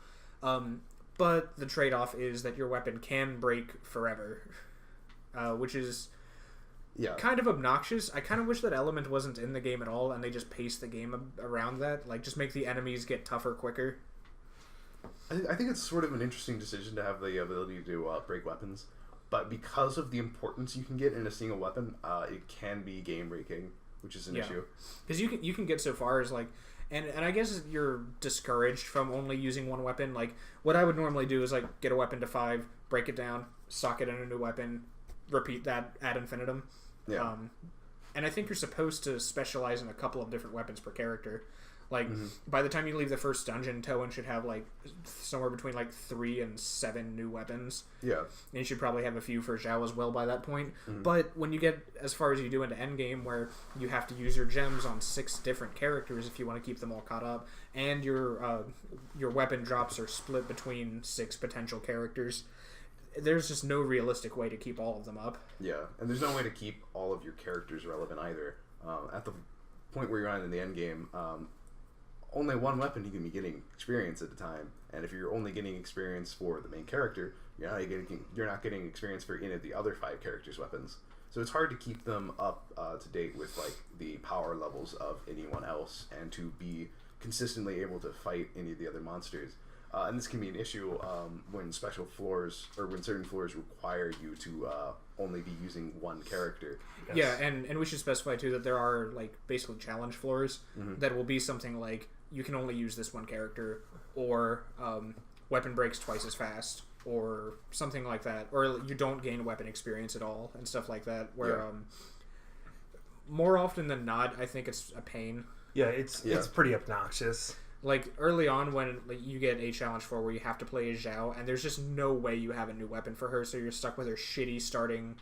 B: But the trade-off is that your weapon can break forever, which is kind of obnoxious. I kind of wish that element wasn't in the game at all, and they just pace the game around that. Like, just make the enemies get tougher quicker.
A: I think it's sort of an interesting decision to have the ability to break weapons. But because of the importance you can get in a single weapon, it can be game breaking, which is an issue.
B: Because you can get so far as like, and I guess you're discouraged from only using one weapon. Like what I would normally do is like get a weapon to 5, break it down, sock it in a new weapon, repeat that ad infinitum.
A: Yeah.
B: And I think you're supposed to specialize in a couple of different weapons per character. Like, by the time you leave the first dungeon, Towan should have, like, somewhere between, like, 3 and 7 new weapons.
A: Yeah.
B: And you should probably have a few for Zhao as well by that point. But when you get as far as you do into Endgame, where you have to use your gems on 6 different characters if you want to keep them all caught up, and your weapon drops are split between 6 potential characters, there's just no realistic way to keep all of them up.
A: Yeah, and there's no way to keep all of your characters relevant either. At the point where you're on in the endgame, only one weapon you can be getting experience at a time, and if you're only getting experience for the main character, you're not getting experience for any of the other 5 characters' weapons. So it's hard to keep them up to date with like the power levels of anyone else, and to be consistently able to fight any of the other monsters. And this can be an issue when special floors, or when certain floors require you to only be using one character.
B: Yes. Yeah, and we should specify too that there are like basically challenge floors that will be something like you can only use this one character, or weapon breaks twice as fast, or something like that, or you don't gain weapon experience at all, and stuff like that. Where more often than not, I think it's a pain.
E: Yeah, it's pretty obnoxious.
B: Like early on when like you get a challenge for where you have to play as Zhao, and there's just no way you have a new weapon for her, so you're stuck with her shitty starting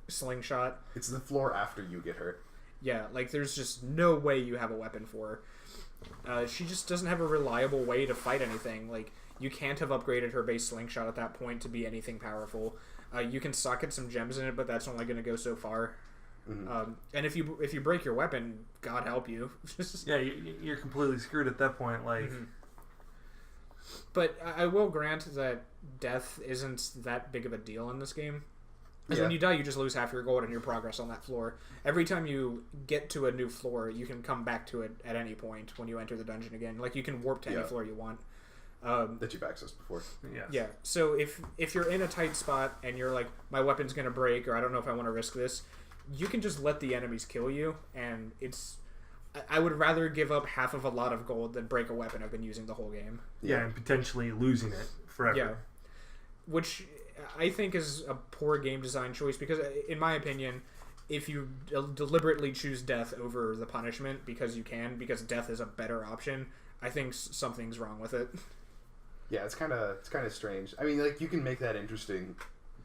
B: slingshot.
A: It's the floor after you get hurt.
B: Yeah, like there's just no way you have a weapon for her. She just doesn't have a reliable way to fight anything. Like you can't have upgraded her base slingshot at that point to be anything powerful. You can socket some gems in it, but that's only going to go so far.
A: Mm-hmm.
B: And if you break your weapon, God help you.
E: Yeah, you're completely screwed at that point. Like,
B: But I will grant that death isn't that big of a deal in this game. Because when you die, you just lose half your gold and your progress on that floor. Every time you get to a new floor, you can come back to it at any point when you enter the dungeon again. Like, you can warp to any floor you want.
A: That you've accessed before.
B: Yeah. So if you're in a tight spot and you're like, my weapon's going to break, or I don't know if I want to risk this, you can just let the enemies kill you, and I would rather give up half of a lot of gold than break a weapon I've been using the whole game.
E: Yeah, and potentially losing it forever.
B: Yeah. Which I think is a poor game design choice because, in my opinion, if you deliberately choose death over the punishment because death is a better option, I think something's wrong with it.
A: Yeah, it's kind of strange. I mean, like, you can make that interesting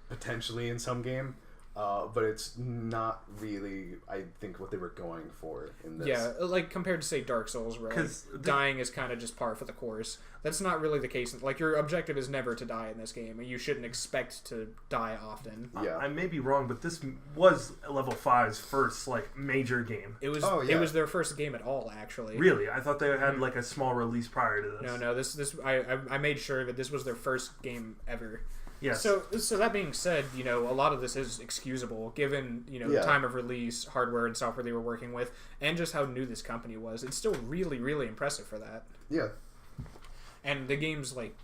A: potentially in some game, but it's not really, I think, what they were going for in this.
B: Yeah, like compared to, say, Dark Souls, where like, dying is kind of just par for the course. That's not really the case. Like, your objective is never to die in this game, and you shouldn't expect to die often.
A: Yeah.
E: I may be wrong, but this was Level 5's first, like, major game.
B: It was It was their first game at all, actually.
E: Really? I thought they had, like, a small release prior to this.
B: No, this I made sure that this was their first game ever.
E: Yes.
B: So that being said, a lot of this is excusable given, the time of release, hardware and software they were working with, and just how new this company was. It's still really, really impressive for that.
A: Yeah.
B: And the game's like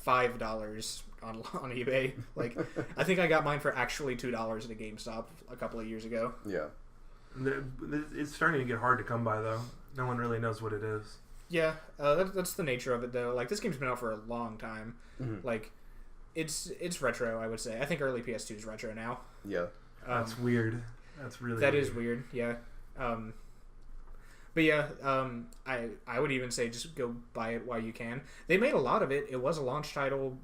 B: $5 on eBay. Like, I think I got mine for actually $2 at a GameStop a couple of years ago.
A: Yeah.
E: It's starting to get hard to come by, though. No one really knows what it is.
B: Yeah, that's the nature of it, though. Like, this game's been out for a long time.
A: Mm-hmm.
B: Like, it's retro, I would say. I think early PS2 is retro now.
A: Yeah.
E: That's weird. That's really
B: That
E: weird.
B: is weird, yeah. But yeah, I would even say just go buy it while you can. They made a lot of it. It was a launch title.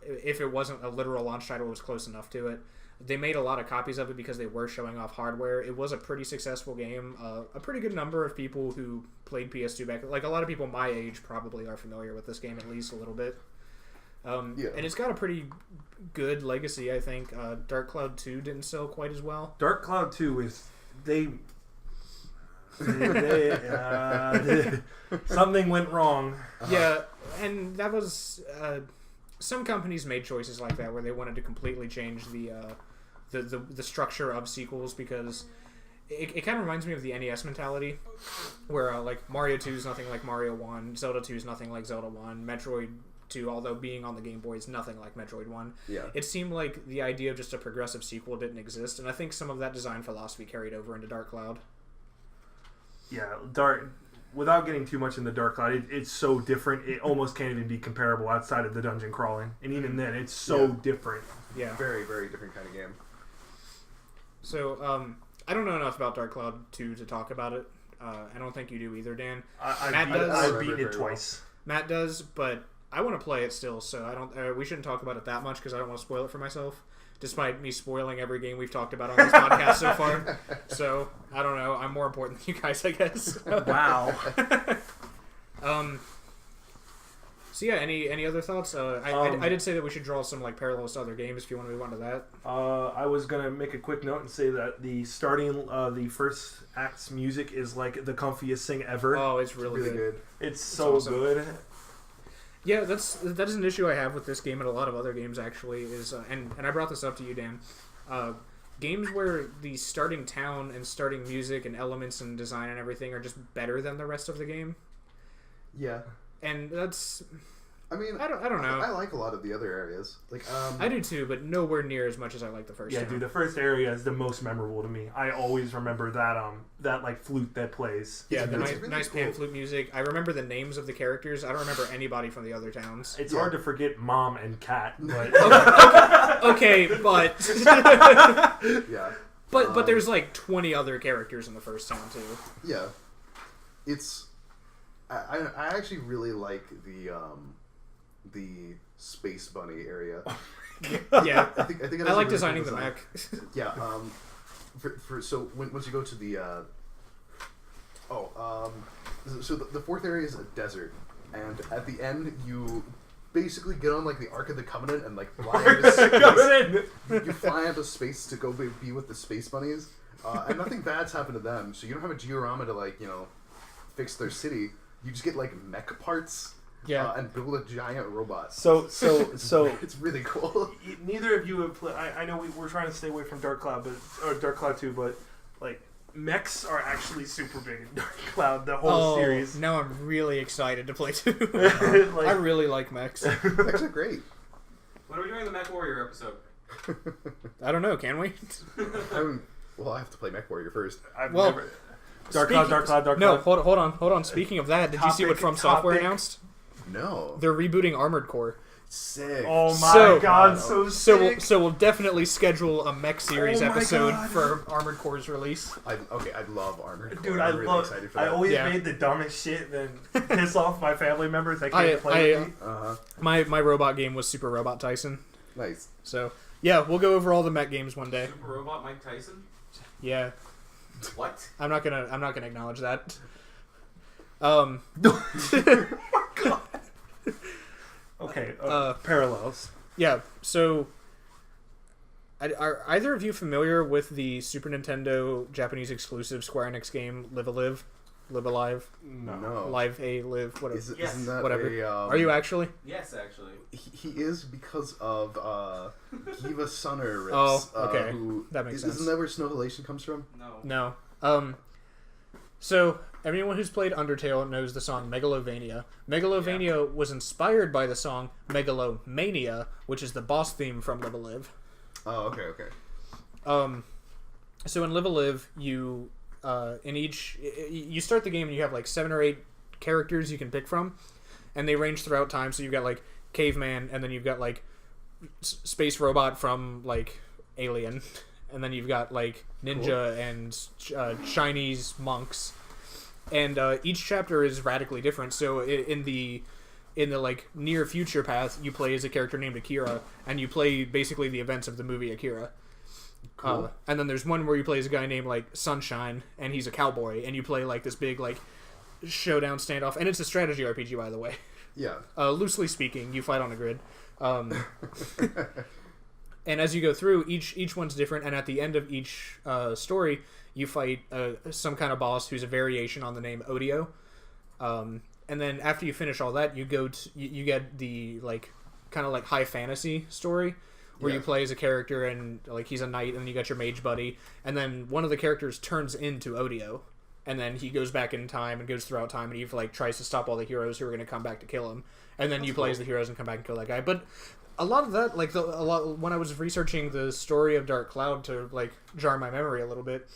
B: If it wasn't a literal launch title, it was close enough to it. They made a lot of copies of it because they were showing off hardware. It was a pretty successful game. A pretty good number of people who played PS2 back, like a lot of people my age probably are familiar with this game at least a little bit. And it's got a pretty good legacy, I think. Dark Cloud 2 didn't sell quite as well.
E: Dark Cloud 2 is... something went wrong.
B: Yeah, and that was... some companies made choices like that where they wanted to completely change the structure of sequels because it kind of reminds me of the NES mentality where like Mario 2 is nothing like Mario 1, Zelda 2 is nothing like Zelda 1, Metroid 2, although being on the Game Boy, is nothing like Metroid 1.
A: Yeah.
B: It seemed like the idea of just a progressive sequel didn't exist, and I think some of that design philosophy carried over into Dark Cloud.
E: Yeah, without getting too much in the Dark Cloud, it's so different. It almost can't even be comparable outside of the dungeon crawling, and even then, it's so different.
B: Yeah.
A: Very, very different kind of game.
B: So, I don't know enough about Dark Cloud 2 to talk about it. I don't think you do either, Dan.
E: I've beaten it twice.
B: Matt does, but I want to play it still, so I don't. We shouldn't talk about it that much because I don't want to spoil it for myself. Despite me spoiling every game we've talked about on this podcast so far, so I don't know. I'm more important than you guys, I guess.
E: Wow.
B: So yeah, any other thoughts? I did say that we should draw some like parallels to other games. If you want to move on to that.
E: I was gonna make a quick note and say that the starting, the first act's music is like the comfiest thing ever.
B: Oh, it's really good.
E: It's so
B: awesome.
E: good.
B: Yeah, that is an issue I have with this game and a lot of other games actually is, and I brought this up to you, Dan. Games where the starting town and starting music and elements and design and everything are just better than the rest of the game.
A: Yeah.
B: And that's...
A: I mean,
B: I don't know.
A: I like a lot of the other areas. Like,
B: I do too, but nowhere near as much as I like the first.
E: Yeah,
B: town.
E: dude, the first area is the most memorable to me. I always remember that like flute that plays.
B: Yeah, the
A: really
B: nice
A: cool.
B: pan flute music. I remember the names of the characters. I don't remember anybody from the other towns.
E: It's hard to forget Mom and Cat, but
B: Okay, but
A: yeah.
B: but there's like 20 other characters in the first town too.
A: Yeah. It's... I actually really like the Space Bunny area.
B: Yeah,
A: I think it has
B: I
A: a
B: like
A: really
B: designing
A: cool
B: the
A: design.
B: mech.
A: Yeah. So once you go to the so the fourth area is a desert, and at the end you basically get on like the Ark of the Covenant and like fly into space. You fly into space to go be with the Space Bunnies, and nothing bad's happened to them. So you don't have a diorama to like fix their city. You just get like mech parts.
B: Yeah.
A: And build a giant robot.
E: So
A: It's really cool.
E: neither of you have played. I know we're trying to stay away from Dark Cloud, or Dark Cloud 2, but like mechs are actually super big in Dark Cloud. The whole series.
B: Now I'm really excited to play too.
E: Like-
B: I really like mechs.
A: Mechs are great.
C: When are we doing the Mech Warrior episode?
B: I don't know. Can we?
A: Well, I have to play Mech Warrior first.
E: I've
B: Well,
E: never. Dark Cloud.
B: No, hold on. Speaking of that, did you see what From Software
E: Topic.
B: announced?
A: No.
B: They're rebooting Armored Core.
A: Sick.
E: Oh my
B: So-
E: god, so sick.
B: So we'll definitely schedule a mech series
E: Oh my
B: episode
E: God.
B: for Armored Core's release.
A: I love Armored Core.
E: Dude,
A: I'm really excited for
E: I
A: that.
E: always
B: Yeah.
E: made the dumbest shit, then piss off my family members that
B: I-
E: can't play
B: I,
E: with me.
A: Uh-huh.
B: My robot game was Super Robot Tyson.
A: Nice.
B: So yeah, we'll go over all the mech games one day.
C: Super Robot Mike Tyson?
B: Yeah,
C: What?
B: I'm not gonna acknowledge that.
E: Okay, parallels.
B: Yeah, so are either of you familiar with the Super Nintendo Japanese exclusive Square Enix game Live Alive? Live Alive?
A: No.
B: Live A Live, whatever.
C: Yes.
A: Isn't that
B: Whatever.
A: a,
B: Are you actually?
C: Yes, actually.
A: He is because of Kiva Sunner rips.
B: Oh, okay.
A: Who,
B: That makes sense.
A: Isn't that where Snow Halation comes from?
C: No.
B: No. So everyone who's played Undertale knows the song Megalovania. Megalovania was inspired by the song Megalomania, which is the boss theme from Live Alive.
A: Oh, okay.
B: So in Live Alive, you you start the game and you have like 7 or 8 characters you can pick from, and they range throughout time. So you've got like caveman, and then you've got like space robot from like Alien, and then you've got like ninja and Chinese monks, and each chapter is radically different. So in the like near future path, you play as a character named Akira, and you play basically the events of the movie Akira.
A: Cool.
B: And then there's one where you play as a guy named like Sunshine, and he's a cowboy, and you play like this big like showdown standoff, and it's a strategy RPG, by the way.
A: Yeah.
B: Loosely speaking, you fight on a grid. And as you go through, each one's different, and at the end of each story, you fight some kind of boss who's a variation on the name Odio. And then after you finish all that, you go to you get the like kind of like high fantasy story where you play as a character and like he's a knight, and then you got your mage buddy, and then one of the characters turns into Odio, and then he goes back in time and goes throughout time, and he like tries to stop all the heroes who are going to come back to kill him, and then you play as the heroes and come back and kill that guy. But a lot of that, like when I was researching the story of Dark Cloud to like jar my memory a little bit,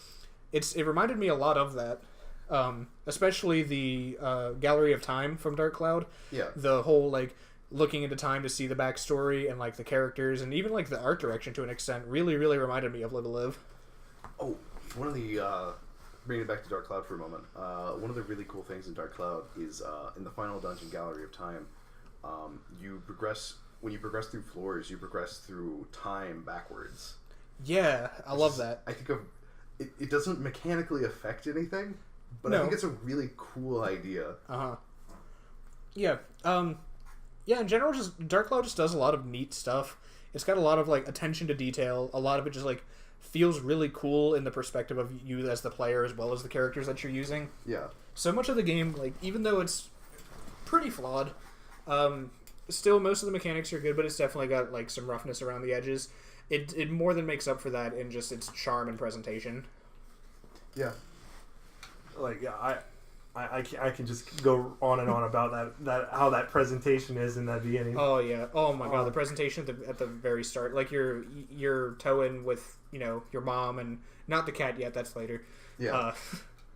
B: it reminded me a lot of that, especially the Gallery of Time from Dark Cloud.
A: Yeah.
B: The whole like looking into time to see the backstory and like the characters and even like the art direction to an extent really reminded me of Live Alive.
A: Oh, one of the bringing it back to Dark Cloud for a moment. One of the really cool things in Dark Cloud is in the final dungeon, Gallery of Time. You progress when you progress through floors. You progress through time backwards.
B: Yeah, I love that.
A: I think it doesn't mechanically affect anything, but
B: No.
A: I think it's a really cool idea.
B: Yeah. Yeah, in general, just Dark Cloud just does a lot of neat stuff. It's got a lot of like attention to detail. A lot of it just like feels really cool in the perspective of you as the player as well as the characters that you're using.
A: Yeah.
B: So much of the game, like even though it's pretty flawed, still most of the mechanics are good, but it's definitely got like some roughness around the edges. It more than makes up for that in just its charm and presentation.
A: Yeah.
E: Like I can just go on and on about that how that presentation is in that beginning.
B: Oh yeah. Oh my god, the presentation at the very start, like you're towing with your mom and not the cat yet. That's later.
A: Yeah.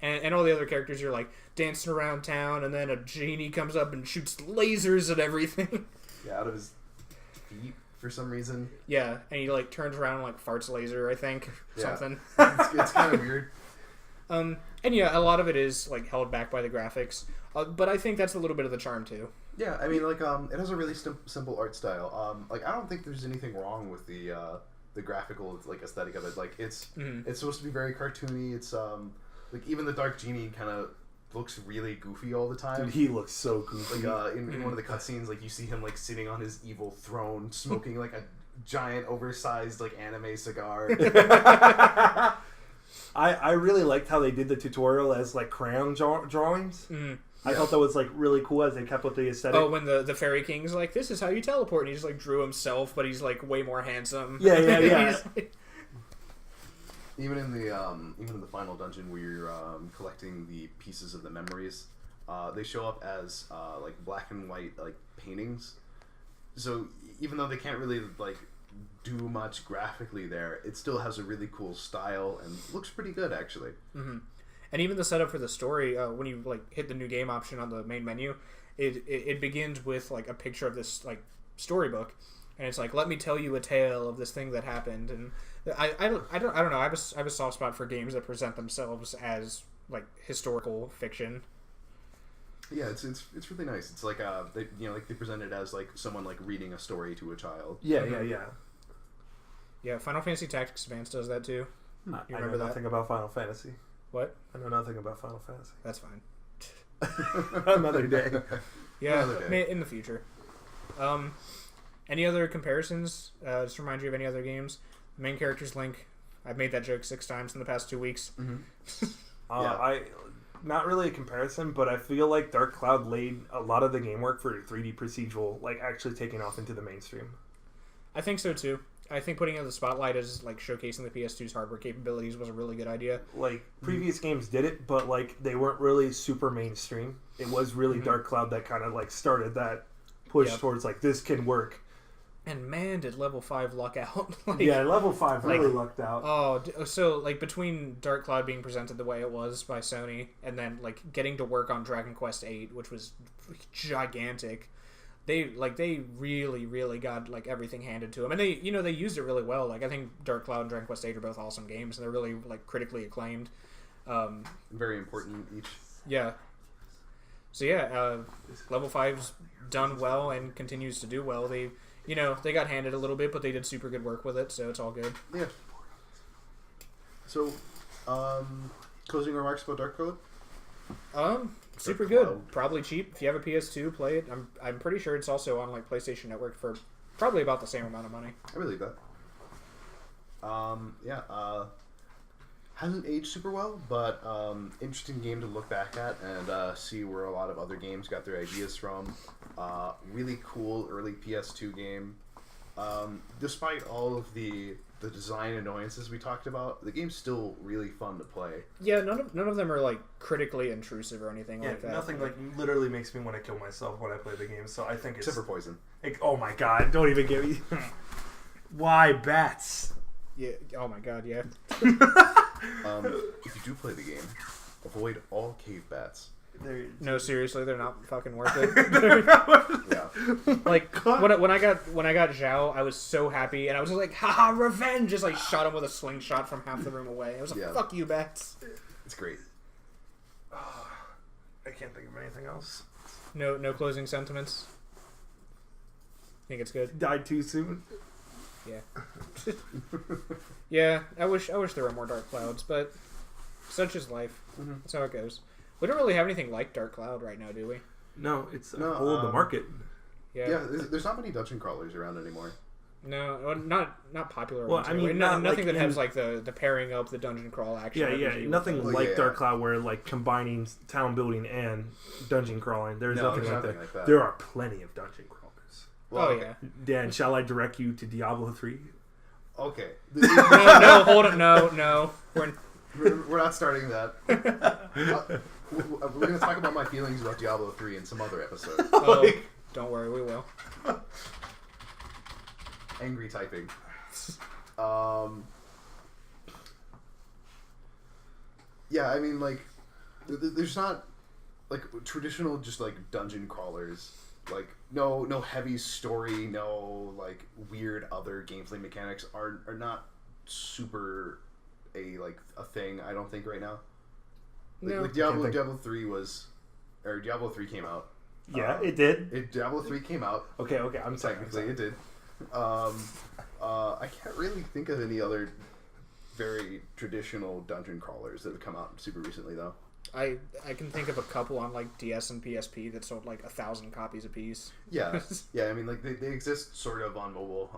B: And all the other characters are like dancing around town, and then a genie comes up and shoots lasers at everything.
A: Yeah, out of his feet for some reason.
B: Yeah, and he like turns around and like farts laser, I think,
A: Yeah.
B: something.
A: It's kind of weird.
B: And yeah, a lot of it is like held back by the graphics, but I think that's a little bit of the charm too.
A: Yeah, I mean, like, it has a really simple art style. Like, I don't think there's anything wrong with the graphical, like, aesthetic of it. Like, it's supposed to be very cartoony. It's like, even the Dark Genie kind of looks really goofy all the time.
E: Dude, he looks so goofy.
A: Like, in one of the cutscenes, like, you see him, like, sitting on his evil throne, smoking, like, a giant, oversized, like, anime cigar.
E: I really liked how they did the tutorial as like crayon drawings. I thought that was like really cool as they kept with the aesthetic.
B: Oh, when the Fairy King's like, this is how you teleport, and he just like drew himself, but he's like way more handsome.
E: Yeah.
B: He's-
A: Even in the final dungeon where you're collecting the pieces of the memories, they show up as like black and white like paintings. So even though they can't really like do much graphically there, it still has a really cool style and looks pretty good actually.
B: And even the setup for the story, when you like hit the new game option on the main menu, it begins with like a picture of this like storybook, and it's like, let me tell you a tale of this thing that happened. And I don't know. I have a soft spot for games that present themselves as like historical fiction.
A: Yeah, it's really nice. It's like they like they present it as like someone like reading a story to a child.
E: Yeah.
B: Yeah, Final Fantasy Tactics Advance does that too. You
E: I know
B: remember that?
E: nothing about Final Fantasy.
B: What?
E: I know nothing about Final Fantasy.
B: That's fine.
E: Another day.
B: Yeah,
A: Another day.
B: in the future. Any other comparisons? Just remind you of any other games. The main character's Link. I've made that joke 6 times in the past 2 weeks.
E: I not really a comparison, but I feel like Dark Cloud laid a lot of the game work for 3D procedural, like actually taking off into the mainstream.
B: I think so too. I think putting it in the spotlight as like showcasing the PS2's hardware capabilities was a really good idea.
E: Like previous games did it, but like they weren't really super mainstream. It was really Dark Cloud that kind of like started that push towards like this can work.
B: And man, did Level 5 luck out. Like,
E: Yeah, Level 5 really lucked out.
B: Oh, so like between Dark Cloud being presented the way it was by Sony, and then like getting to work on Dragon Quest VIII, which was gigantic, they really got like everything handed to them, and they used it really well. Like I think Dark Cloud and Dragon Quest VIII are both awesome games, and they're really like critically acclaimed.
A: Very important each.
B: Yeah. So yeah, Level 5's done well and continues to do well. They got handed a little bit, but they did super good work with it, so it's all good.
A: Yeah. So, closing remarks about Dark Cloud?
B: Super
A: Dark
B: good.
A: Cloud.
B: Probably cheap. If you have a PS2, play it. I'm pretty sure it's also on like PlayStation Network for probably about the same amount of money.
A: I believe that. Hasn't aged super well, but interesting game to look back at and see where a lot of other games got their ideas from. Really cool early PS2 game. Despite all of the design annoyances we talked about, the game's still really fun to play.
B: Yeah, none of them are like critically intrusive or anything like that.
E: Nothing like literally makes me want to kill myself when I play the game. So I think it's
A: Except for Poison.
E: like, oh my god! Don't even get me. Why bats?
B: Yeah. Oh my god. Yeah.
A: If you do play the game, avoid all cave bats.
B: No, seriously, they're not fucking worth it.
A: Yeah.
B: Like when I got Zhao, I was so happy, and I was just like, haha, revenge! Just like shot him with a slingshot from half the room away. I was like,
A: Yeah.
B: fuck you, bats.
A: It's great.
E: I can't think of anything else.
B: No closing sentiments. Think it's good.
E: Died too soon.
B: Yeah. Yeah, I wish there were more Dark Clouds, but such is life. That's how it goes. We don't really have anything like Dark Cloud right now, do we?
E: No, it's
A: No,
E: a whole of the market.
A: Yeah, there's not many dungeon crawlers around anymore.
B: No, not popular.
E: Well,
B: ones
E: I mean,
B: anyway.
E: not
B: nothing
E: like
B: that has
E: in-
B: like the pairing up the dungeon crawl action.
E: Yeah,
B: RPG with
E: nothing
B: those.
E: like
A: yeah.
E: Dark Cloud where like combining town building and dungeon crawling. There's
A: No,
E: nothing,
A: there's
E: like,
A: nothing
E: that.
A: like that.
E: There are plenty of dungeon crawlers.
A: Well,
B: Oh
A: okay.
B: yeah.
E: Dan, shall I direct you to Diablo 3?
A: Okay.
B: No, hold it. No.
A: We're not starting that. We're going to talk about my feelings about Diablo 3 in some other episode.
B: Oh, don't worry, we will.
A: Angry typing. Yeah, I mean, like, there's not, like, traditional just, like, dungeon crawlers. Like, no heavy story, no, like, weird other gameplay mechanics are not super a thing, I don't think, right now.
B: No.
A: Like
E: Can't think.
A: Diablo 3 was, or Diablo 3 came out.
E: Yeah, it did.
A: Diablo 3 came out.
E: Okay, I'm sorry.
A: Technically, it did. I can't really think of any other very traditional dungeon crawlers that have come out super recently, though.
B: I can think of a couple on like DS and PSP that sold like 1,000 copies apiece.
A: Yeah, yeah. I mean, like they exist sort of on mobile,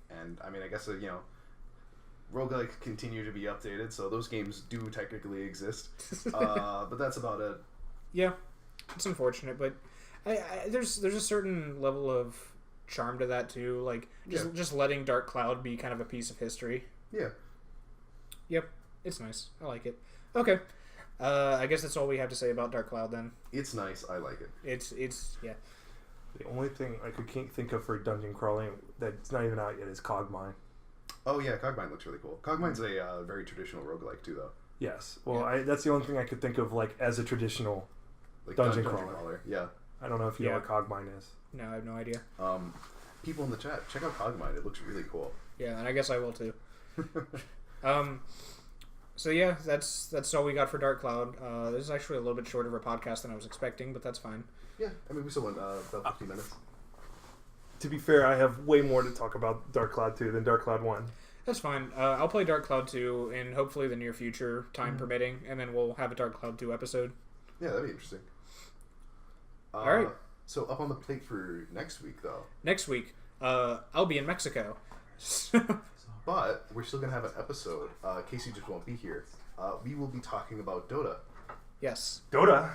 A: and I mean, I guess roguelikes continue to be updated, so those games do technically exist. But that's about it.
B: Yeah, it's unfortunate, but there's a certain level of charm to that too. Like just letting Dark Cloud be kind of a piece of history.
A: Yeah.
B: Yep, it's nice. I like it. Okay, I guess that's all we have to say about Dark Cloud then.
A: It's nice. I like it.
B: It's yeah.
E: The only thing I can't think of for dungeon crawling that's not even out yet is Cogmine.
A: Oh yeah, Cogmine looks really cool. Cogmine's a very traditional roguelike too, though.
E: Yes. Well,
B: Yeah.
E: that's the only thing I could think of like as a traditional.
A: Like
E: Dungeon crawler.
A: Yeah.
E: I don't know if you know
B: Yeah.
E: what Cogmine is.
B: No, I have no idea.
A: People in the chat, check out Cogmine. It looks really cool.
B: Yeah, and I guess I will too. So yeah, that's all we got for Dark Cloud. This is actually a little bit shorter of a podcast than I was expecting, but that's fine.
A: Yeah, I mean, we still went about 15 minutes.
E: To be fair, I have way more to talk about Dark Cloud 2 than Dark Cloud 1.
B: That's fine. I'll play Dark Cloud 2 in hopefully the near future, time permitting, and then we'll have a Dark Cloud 2 episode.
A: Yeah, that'd be interesting.
B: All right.
A: So up on the plate for next week, though.
B: Next week, I'll be in Mexico.
A: But we're still gonna have an episode. Casey just won't be here. We will be talking about Dota.
B: Yes.
E: Dota.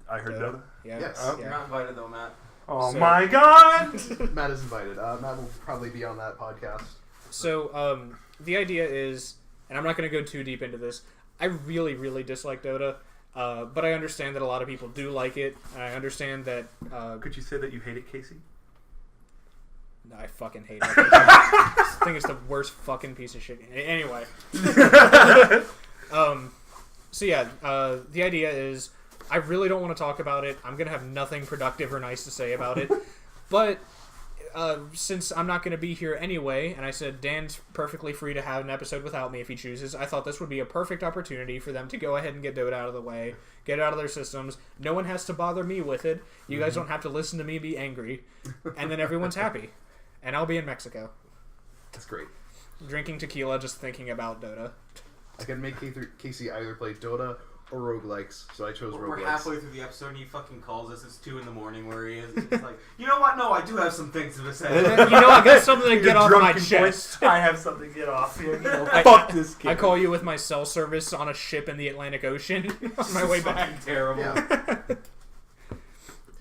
E: I heard
B: Dota.
E: Dota.
B: Yeah.
A: Yes.
C: You're not invited though, Matt.
E: Oh
B: So-
E: my god!
A: Matt is invited. Matt will probably be on that podcast.
B: So, the idea is, and I'm not going to go too deep into this, I really, really dislike Dota, but I understand that a lot of people do like it, and I understand that,
E: Could you say that you hate it, Casey?
B: I fucking hate it. I think it's the worst fucking piece of shit. Anyway. So yeah, the idea is, I really don't want to talk about it. I'm going to have nothing productive or nice to say about it, but... since I'm not going to be here anyway, and I said Dan's perfectly free to have an episode without me if he chooses, I thought this would be a perfect opportunity for them to go ahead and get Dota out of the way, get it out of their systems. No one has to bother me with it. You guys don't have to listen to me be angry, and then everyone's happy. And I'll be in Mexico,
A: That's great.
B: drinking tequila, just thinking about Dota.
A: I can make Casey either play Dota or roguelikes, so I chose
C: We're
A: roguelikes.
C: halfway through the episode and he fucking calls us. It's 2 a.m. where he is. He's like, you know what? No, I do have some things to say.
B: You know, I got something to get off my
E: Drunken
B: chest.
E: boy. I have something to get off here.
B: I-
E: Fuck this kid.
B: I call you with my cell service on a ship in the Atlantic Ocean on my way back.
C: Fucking terrible.
A: Yeah.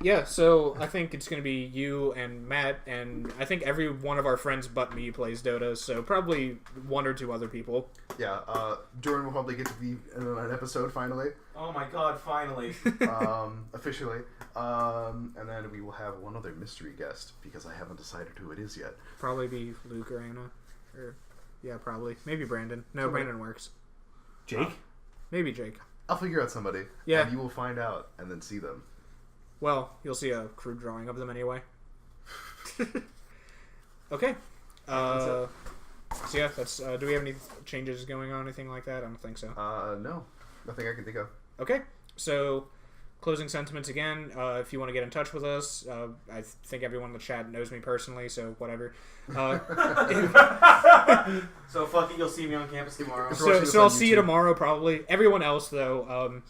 B: Yeah, so I think it's going to be you and Matt, and I think every one of our friends but me plays Dota, so probably 1 or 2 other people.
A: Yeah, Jordan will probably get to be in an episode finally,
C: Oh my god, finally.
A: officially. And then we will have one other mystery guest, because I haven't decided who it is yet.
B: Probably be Luke or Anna. Or, yeah, probably. Maybe Brandon. No,
A: Somebody.
B: Brandon works.
E: Jake?
B: Maybe Jake.
A: I'll figure out somebody.
B: Yeah.
A: And you will find out, and then see them.
B: Well, you'll see a crude drawing of them anyway. Okay. So yeah, that's. Do we have any changes going on, anything like that? I don't think so.
A: No. Nothing I can think of.
B: Okay, so closing sentiments again. If you want to get in touch with us, I think everyone in the chat knows me personally, so whatever.
C: So fuck it, you'll see me on campus tomorrow.
B: So I'll see you tomorrow probably. Everyone else though,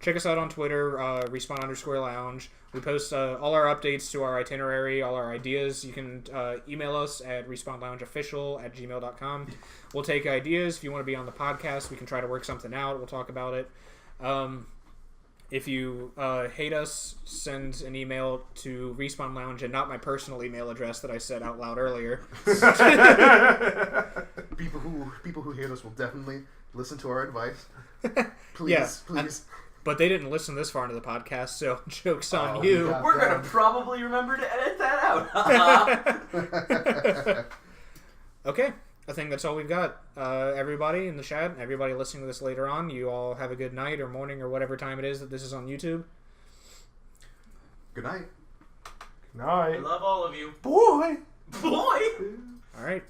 B: check us out on Twitter, respawn_lounge. We post all our updates to our itinerary, all our ideas. You can email us at respawnloungeofficial@gmail.com. We'll take ideas. If you want to be on the podcast, we can try to work something out. We'll talk about it. If you hate us, send an email to Respawn Lounge and not my personal email address that I said out loud earlier.
A: People who hate us will definitely listen to our advice. Please,
B: Yeah,
A: please.
B: But they didn't listen this far into the podcast, so joke's on
A: Oh,
B: you.
A: yeah.
C: We're gonna probably remember to edit that out.
B: Okay, I think that's all we've got. Everybody in the chat, everybody listening to this later on, you all have a good night or morning or whatever time it is that this is on YouTube.
A: Good night.
C: I
E: Night.
C: love all of you.
E: Boy!
C: Boy!
B: All right.